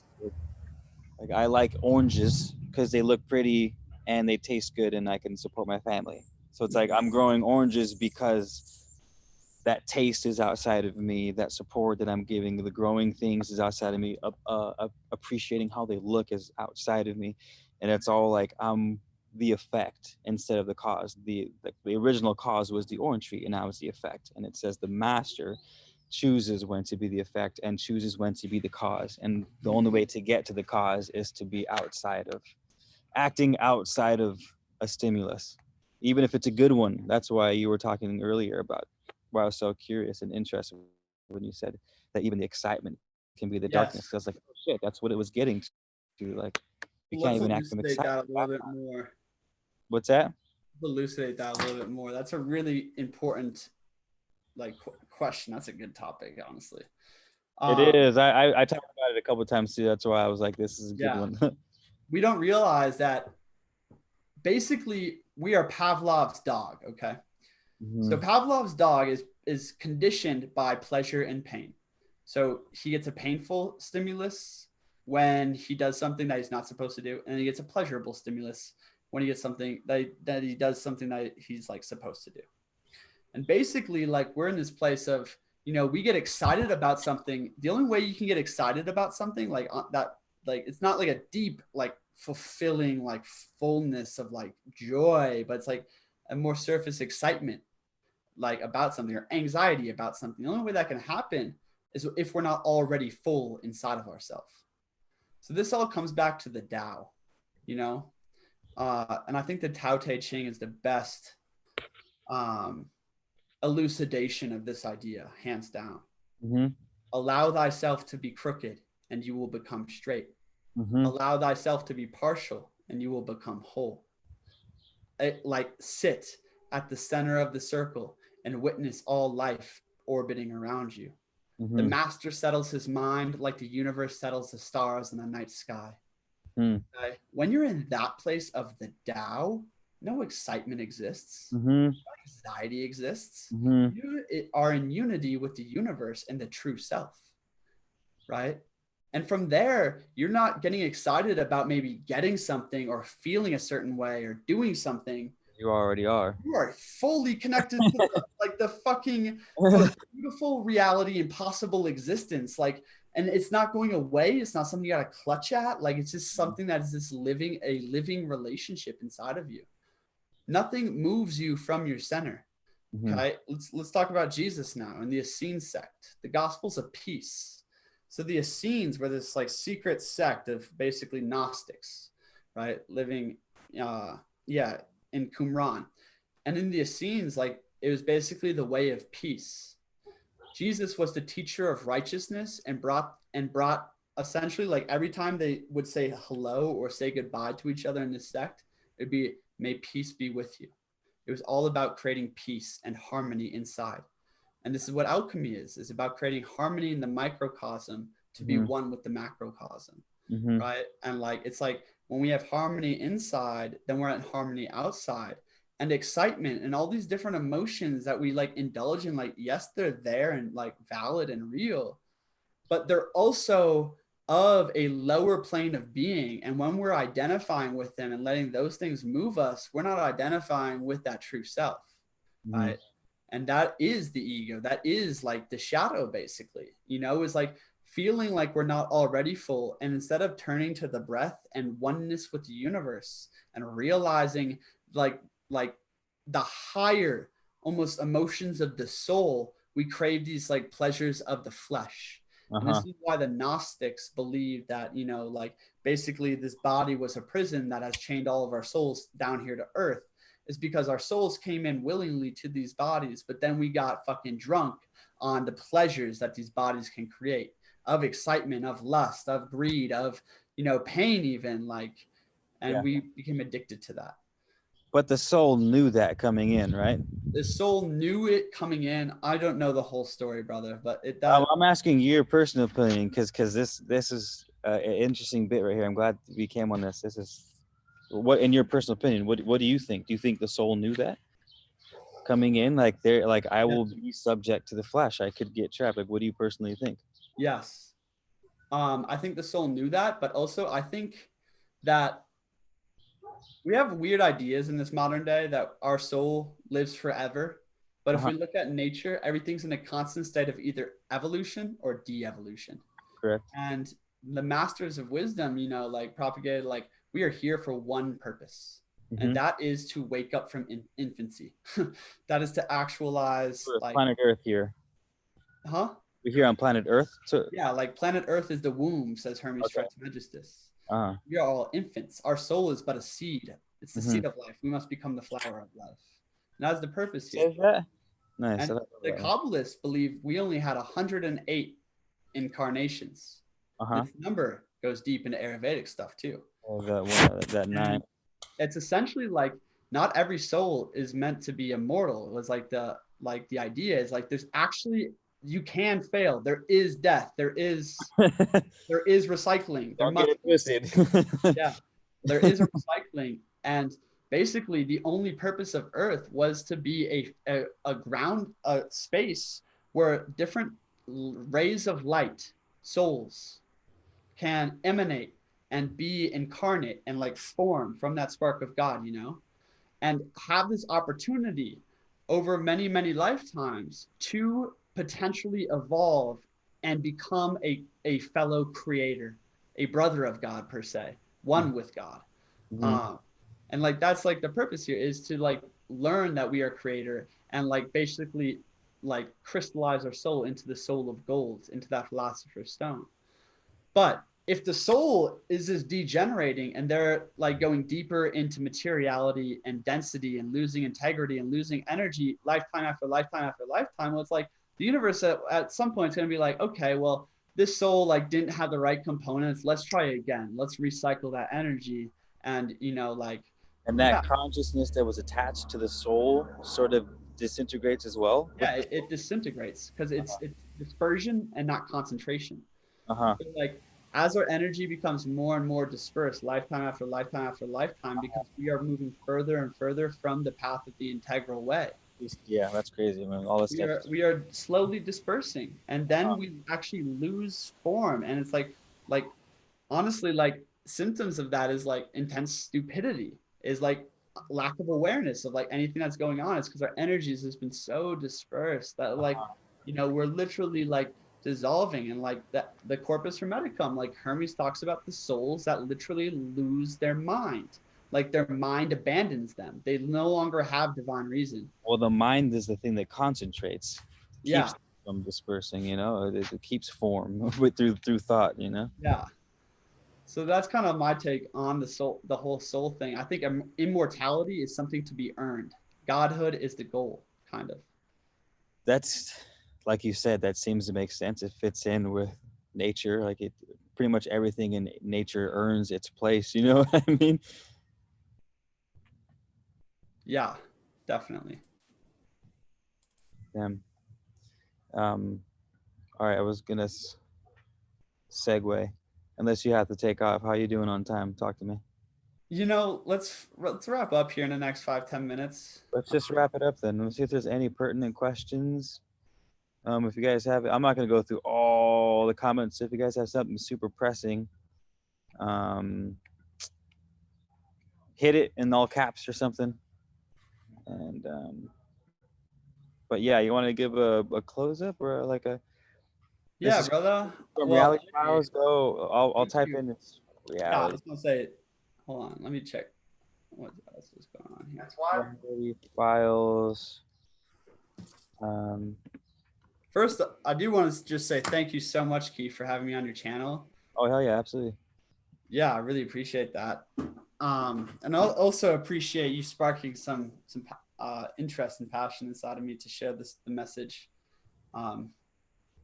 like I like oranges because they look pretty and they taste good, and I can support my family. So it's like I'm growing oranges because that taste is outside of me, that support that I'm giving, the growing things is outside of me, appreciating how they look is outside of me. And it's all like I'm the effect instead of the cause. The original cause was the orange tree, and now it's the effect. And it says the master chooses when to be the effect and chooses when to be the cause. And the only way to get to the cause is to be acting outside of a stimulus, even if it's a good one. That's why you were talking earlier about why I was so curious and interested when you said that even the excitement can be the darkness. Yes. Because like, oh shit, that's what it was getting to. Like, you can't Let's even act from elucidate excitement. that a little bit more. What's that? Elucidate that a little bit more. That's a really important like question. That's a good topic, honestly. It Um, is. I talked about it a couple of times too. That's why I was like, this is a good yeah, one. we don't realize that basically we are Pavlov's dog. Okay, so Mm-hmm. Pavlov's dog is conditioned by pleasure and pain. So he gets a painful stimulus when he does something that he's not supposed to do, and he gets a pleasurable stimulus when he gets something that he does something that he's like supposed to do. And basically, like we're in this place of, we get excited about something. The only way you can get excited about something like that, like it's not like a deep, like fulfilling, like fullness of like joy, but it's like a more surface excitement, like about something or anxiety about something. The only way that can happen is if we're not already full inside of ourselves. So this all comes back to the Tao. you know? And I think the Tao Te Ching is the best um, elucidation of this idea, hands down. Mm-hmm. Allow thyself to be crooked, and you will become straight. Mm-hmm. Allow thyself to be partial, and you will become whole. Like sit at the center of the circle and witness all life orbiting around you. The Mm-hmm. master settles his mind like the universe settles the stars in the night sky. Okay? When you're in that place of the Tao, no excitement exists, Mm-hmm. no anxiety exists. Mm-hmm. You are in unity with the universe and the true self, right? And from there, you're not getting excited about maybe getting something or feeling a certain way or doing something. You already are. You are fully connected to the fucking most beautiful reality and possible existence. Like, and it's not going away. It's not something you got to clutch at. Like, it's just something that is this living relationship inside of you. Nothing moves you from your center. Mm-hmm. Okay, let's talk about Jesus now and the Essene sect, the Gospels of peace. So the Essenes were this like secret sect of basically Gnostics, right? Living, yeah, in Qumran, and in the Essenes, like it was basically the way of peace. Jesus was the teacher of righteousness and brought essentially like every time they would say hello or say goodbye to each other in this sect, it'd be may peace be with you. It was all about creating peace and harmony inside. And this is what alchemy is about creating harmony in the microcosm to be Mm-hmm. one with the macrocosm, Mm-hmm. right? And like it's like when we have harmony inside, then we're at harmony outside. And excitement and all these different emotions that we like indulge in, like, yes, they're there and like valid and real, but they're also of a lower plane of being. And when we're identifying with them and letting those things move us, we're not identifying with that true self, Mm-hmm. right? And that is the ego. That is like the shadow, basically, is like feeling like we're not already full. And instead of turning to the breath and oneness with the universe and realizing like, like the higher almost emotions of the soul, we crave these like pleasures of the flesh. And this Uh-huh. is why the Gnostics believed that, like basically this body was a prison that has chained all of our souls down here to earth, is because our souls came in willingly to these bodies, but then we got fucking drunk on the pleasures that these bodies can create, of excitement, of lust, of greed, of, pain even, like, and Yeah. we became addicted to that. But the soul knew that coming in, right? The soul knew it coming in. I don't know the whole story, brother, but I'm asking your personal opinion because this is an interesting bit right here. I'm glad we came on this. This is what, in your personal opinion, what do you think? Do you think the soul knew that coming in? Like they're like, I will be subject to the flesh. I could get trapped. Like, what do you personally think? yes. I think the soul knew that, but also I think that we have weird ideas in this modern day that our soul lives forever. But if Uh-huh. we look at nature, everything's in a constant state of either evolution or de-evolution. Correct. And the masters of wisdom, like propagated, like we are here for one purpose. And Mm-hmm. that is to wake up from infancy. That is to actualize, like, Planet Earth here. huh? We're here on planet Earth. So Yeah, like planet Earth is the womb, says Hermes okay. Trismegistus. Uh-huh. We are all infants. Our soul is but a seed. It's the Mm-hmm. seed of life. We must become the flower of life. And that's the purpose here. Says that. Nice. And the Kabbalists believe we only had 108 incarnations. Uh-huh. This number goes deep into Ayurvedic stuff too. Oh, that 9. It's essentially like not every soul is meant to be immortal. It was like the idea is like there's actually, you can fail. There is death. There is recycling. There Don't get it twisted. yeah, there is a recycling. And basically the only purpose of Earth was to be a ground, a space where different rays of light, souls, can emanate and be incarnate and like form from that spark of God, and have this opportunity over many, many lifetimes to potentially evolve and become a fellow creator, a brother of God per se, one with God. Mm-hmm. And like that's like the purpose here is to like learn that we are creator and like basically like crystallize our soul into the soul of gold, into that philosopher's stone. But if the soul is just degenerating and they're like going deeper into materiality and density and losing integrity and losing energy lifetime after lifetime after lifetime, well, it's like the universe at some point is going to be like, okay, well, this soul like didn't have the right components. Let's try it again. Let's recycle that energy. And, you know, like, And yeah, that consciousness that was attached to the soul sort of disintegrates as well with yeah, the it disintegrates because it's dispersion and not concentration. uh-huh. So, like, as our energy becomes more and more dispersed, lifetime after lifetime after lifetime, because we are moving further and further from the path of the integral way, Yeah, that's crazy, man. All this we stuff are is we are slowly dispersing, and then we actually lose form, and it's like honestly, like symptoms of that is like intense stupidity, is like lack of awareness of like anything that's going on. It's because our energies has been so dispersed that like, you know, we're literally like dissolving, and like that the corpus hermeticum, like Hermes talks about the souls that literally lose their mind, like their mind abandons them, they no longer have divine reason. well, the mind is the thing that concentrates, Yeah, keeps from dispersing, you know, it keeps form with through thought, you know. yeah. So that's kind of my take on the soul, the whole soul thing. I think immortality is something to be earned. Godhood is the goal, kind of. That's like you said, that seems to make sense. It fits in with nature, like it pretty much everything in nature earns its place, you know what I mean? Yeah, definitely. um, um all right, I was gonna segue, unless you have to take off. How you doing on time? Talk to me. You know, let's wrap up here in the next 5-10 minutes. Let's just wrap it up then. Let's see if there's any pertinent questions. If you guys have it, I'm not going to go through all the comments. If you guys have something super pressing, um, hit it in all caps or something. And but yeah, you want to give a close up or like a this Yeah, is brother. from Well, reality files. Go. I'll thank type you. in this Yeah, I reality. was gonna say. Hold on, let me check what else is going on here. Reality files. Um, First, I do want to just say thank you so much, Keith, for having me on your channel. oh hell yeah, absolutely. Yeah, I really appreciate that. And I'll also appreciate you sparking some interest and passion inside of me to share the message. Um,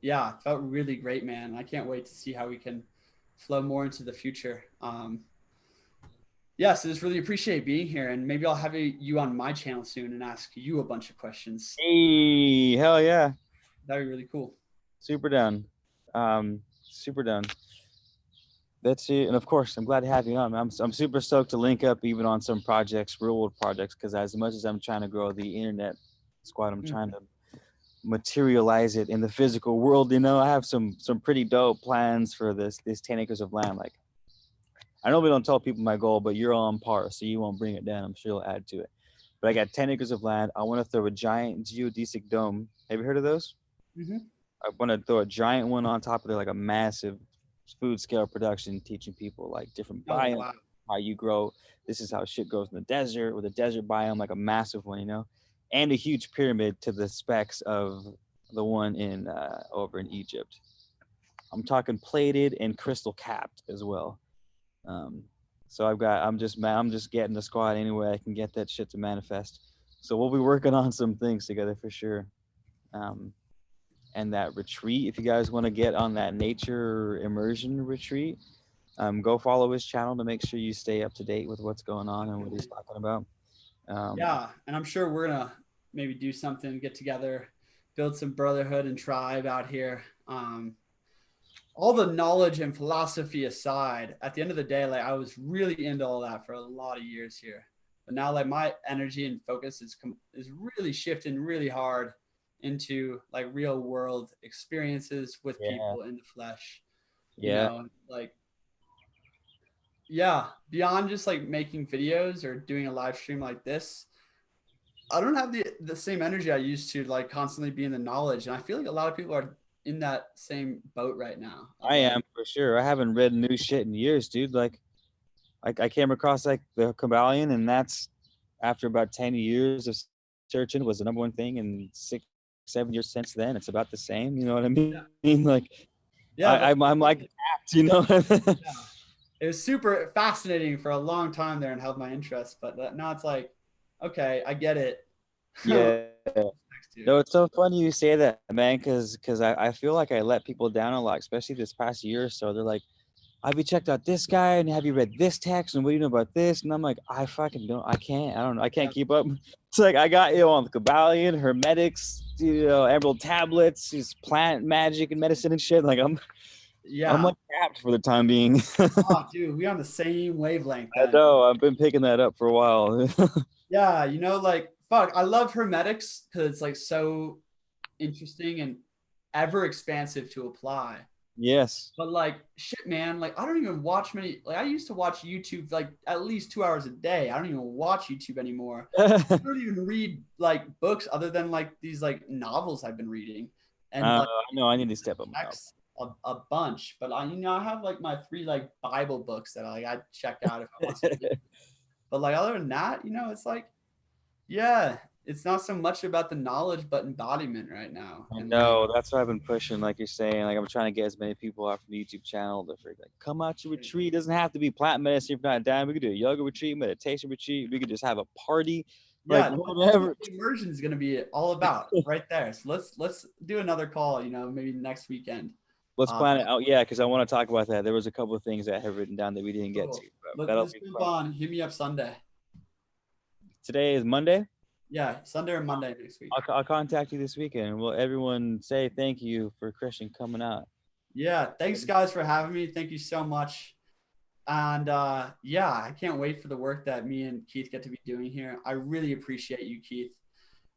yeah, it felt really great, man. I can't wait to see how we can flow more into the future. Yeah, so just really appreciate being here, and maybe I'll have you on my channel soon and ask you a bunch of questions. Hey, hell yeah, That'd be really cool. super down. Super down. That's it. And of course, I'm glad to have you on. I'm super stoked to link up even on some projects, real world projects, because as much as I'm trying to grow the internet squad, I'm trying to materialize it in the physical world. You know, I have some pretty dope plans for this 10 acres of land. Like, I normally don't tell people my goal, but you're on par, so you won't bring it down. I'm sure you'll add to it. But I got 10 acres of land. I want to throw a giant geodesic dome. Have you heard of those? Mm-hmm. I want to throw a giant one on top of it, like a massive food scale production, teaching people like different Oh biomes, wow. how you grow. This is how shit grows in the desert, with a desert biome, like a massive one, you know, and a huge pyramid to the specs of the one in over in Egypt. I'm talking plated and crystal capped as well. Um, so I'm just getting the squad any way I can get that shit to manifest. So we'll be working on some things together for sure. Um, and that retreat, if you guys want to get on that nature immersion retreat, go follow his channel to make sure you stay up to date with what's going on and what he's talking about. Yeah, and I'm sure we're gonna maybe do something, get together, build some brotherhood and tribe out here. All the knowledge and philosophy aside, at the end of the day, like I was really into all that for a lot of years here, but now like my energy and focus is really shifting really hard into like real world experiences with Yeah, people in the flesh. You yeah, know, like yeah, beyond just like making videos or doing a live stream like this, I don't have the same energy I used to like constantly be in the knowledge, and I feel like a lot of people are in that same boat right now of I like am for sure. I haven't read new shit in years, dude. Like, I came across like the Kabbalion, and that's after about 10 years of searching was the number one thing, and 6, 7 years since then, it's about the same. You know what I mean? yeah, Like, Yeah, I'm like apt, you know. yeah. It was super fascinating for a long time there and held my interest, but now it's like, okay, I get it. Yeah. Next to. No, it's so funny you say that, man, because I feel like I let people down a lot, especially this past year or so. They're like, have you checked out this guy and have you read this text and what do you know about this? And I'm like, I fucking don't, I don't know, I can't keep up. It's like I got on the Kabbalion, Hermetics, Emerald tablets, just plant magic and medicine and shit. Like I'm Yeah. like capped for the time being. Oh, dude, we on the same wavelength I then. know I've been picking that up for a while. Yeah, like fuck, I love Hermetics because it's like so interesting and ever expansive to apply. Yes. But like shit, man, like I don't even watch many. Like I used to watch YouTube like at least 2 hours a day. I don't even watch YouTube anymore. I don't even read like books other than like these like novels I've been reading, and I like know I need to step up my novel. text a bunch. But I have like my 3 like Bible books that I check out if I want to. But like other than that, it's like yeah, it's not so much about the knowledge but embodiment right now. I And like know that's what I've been pushing, like you're saying. Like I'm trying to get as many people out from the YouTube channel to like come out to retreat. It doesn't have to be plant medicine if you're not down. We could do a yoga retreat, meditation retreat. We could just have a party, like yeah, that's what whatever. the immersion is going to be all about right there. So let's do another call, maybe next weekend. Let's Uh, plan it out. Yeah, because I want to talk about that. There was a couple of things that I have written down that we didn't get to, cool. but that'll Let's be jump fun. on. Hit me up Sunday. Today is Monday. Yeah, Sunday or Monday next week. I'll contact you this weekend. Will everyone say thank you for Kristian coming out? Yeah, thanks guys for having me. Thank you so much. And yeah, I can't wait for the work that me and Keith get to be doing here. I really appreciate you, Keith.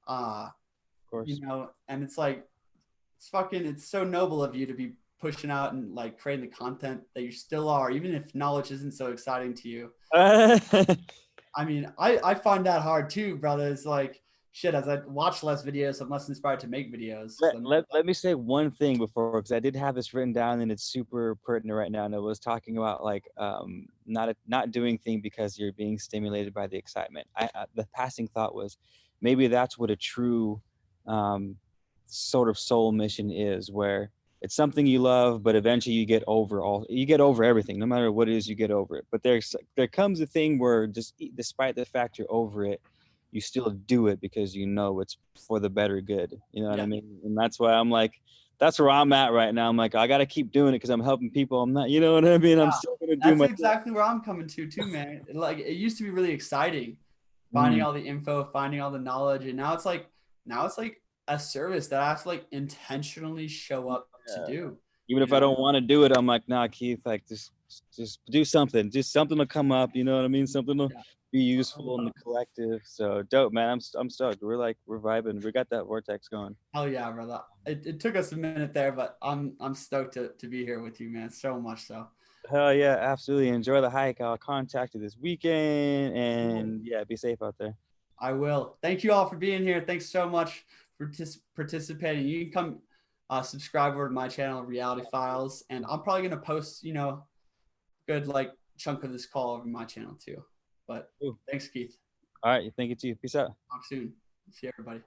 Uh, Of course. And it's like it's so noble of you to be pushing out and like creating the content that you still are, even if knowledge isn't so exciting to you. I mean, I find that hard too, brother. It's like shit, as I watch less videos, I'm less inspired to make videos. Let me say one thing before, because I did have this written down and it's super pertinent right now. And it was talking about like not doing thing because you're being stimulated by the excitement. The passing thought was maybe that's what a true sort of soul mission is, where it's something you love, but eventually you get over everything, no matter what it is, you get over it. But there comes a thing where just despite the fact you're over it, you still do it because you know it's for the better good. You know what I mean? And that's why I'm like, that's where I'm at right now. I'm like, I got to keep doing it because I'm helping people. I'm not, you know what I mean? I'm still going to do my That's exactly where I'm coming to too, man. Like it used to be really exciting finding all the info, finding all the knowledge. And now it's like a service that I have to like intentionally show up to do. Even if I don't want to do it, I'm like, nah, Keith, like just do something. Just something will come up, you know what I mean? Something will be useful in the collective. So dope, man. I'm stoked. We're vibing. We got that vortex going. Hell yeah, brother. It took us a minute there, but I'm stoked to be here with you, man. So much so. Hell yeah, absolutely. Enjoy the hike. I'll contact you this weekend, and yeah, be safe out there. I will. Thank you all for being here. Thanks so much for participating. You can come subscribe over to my channel, Reality Files, and I'm probably gonna post, good like chunk of this call over my channel too. But thanks, Keith. All right, thank you too. Peace out. Talk soon. See everybody.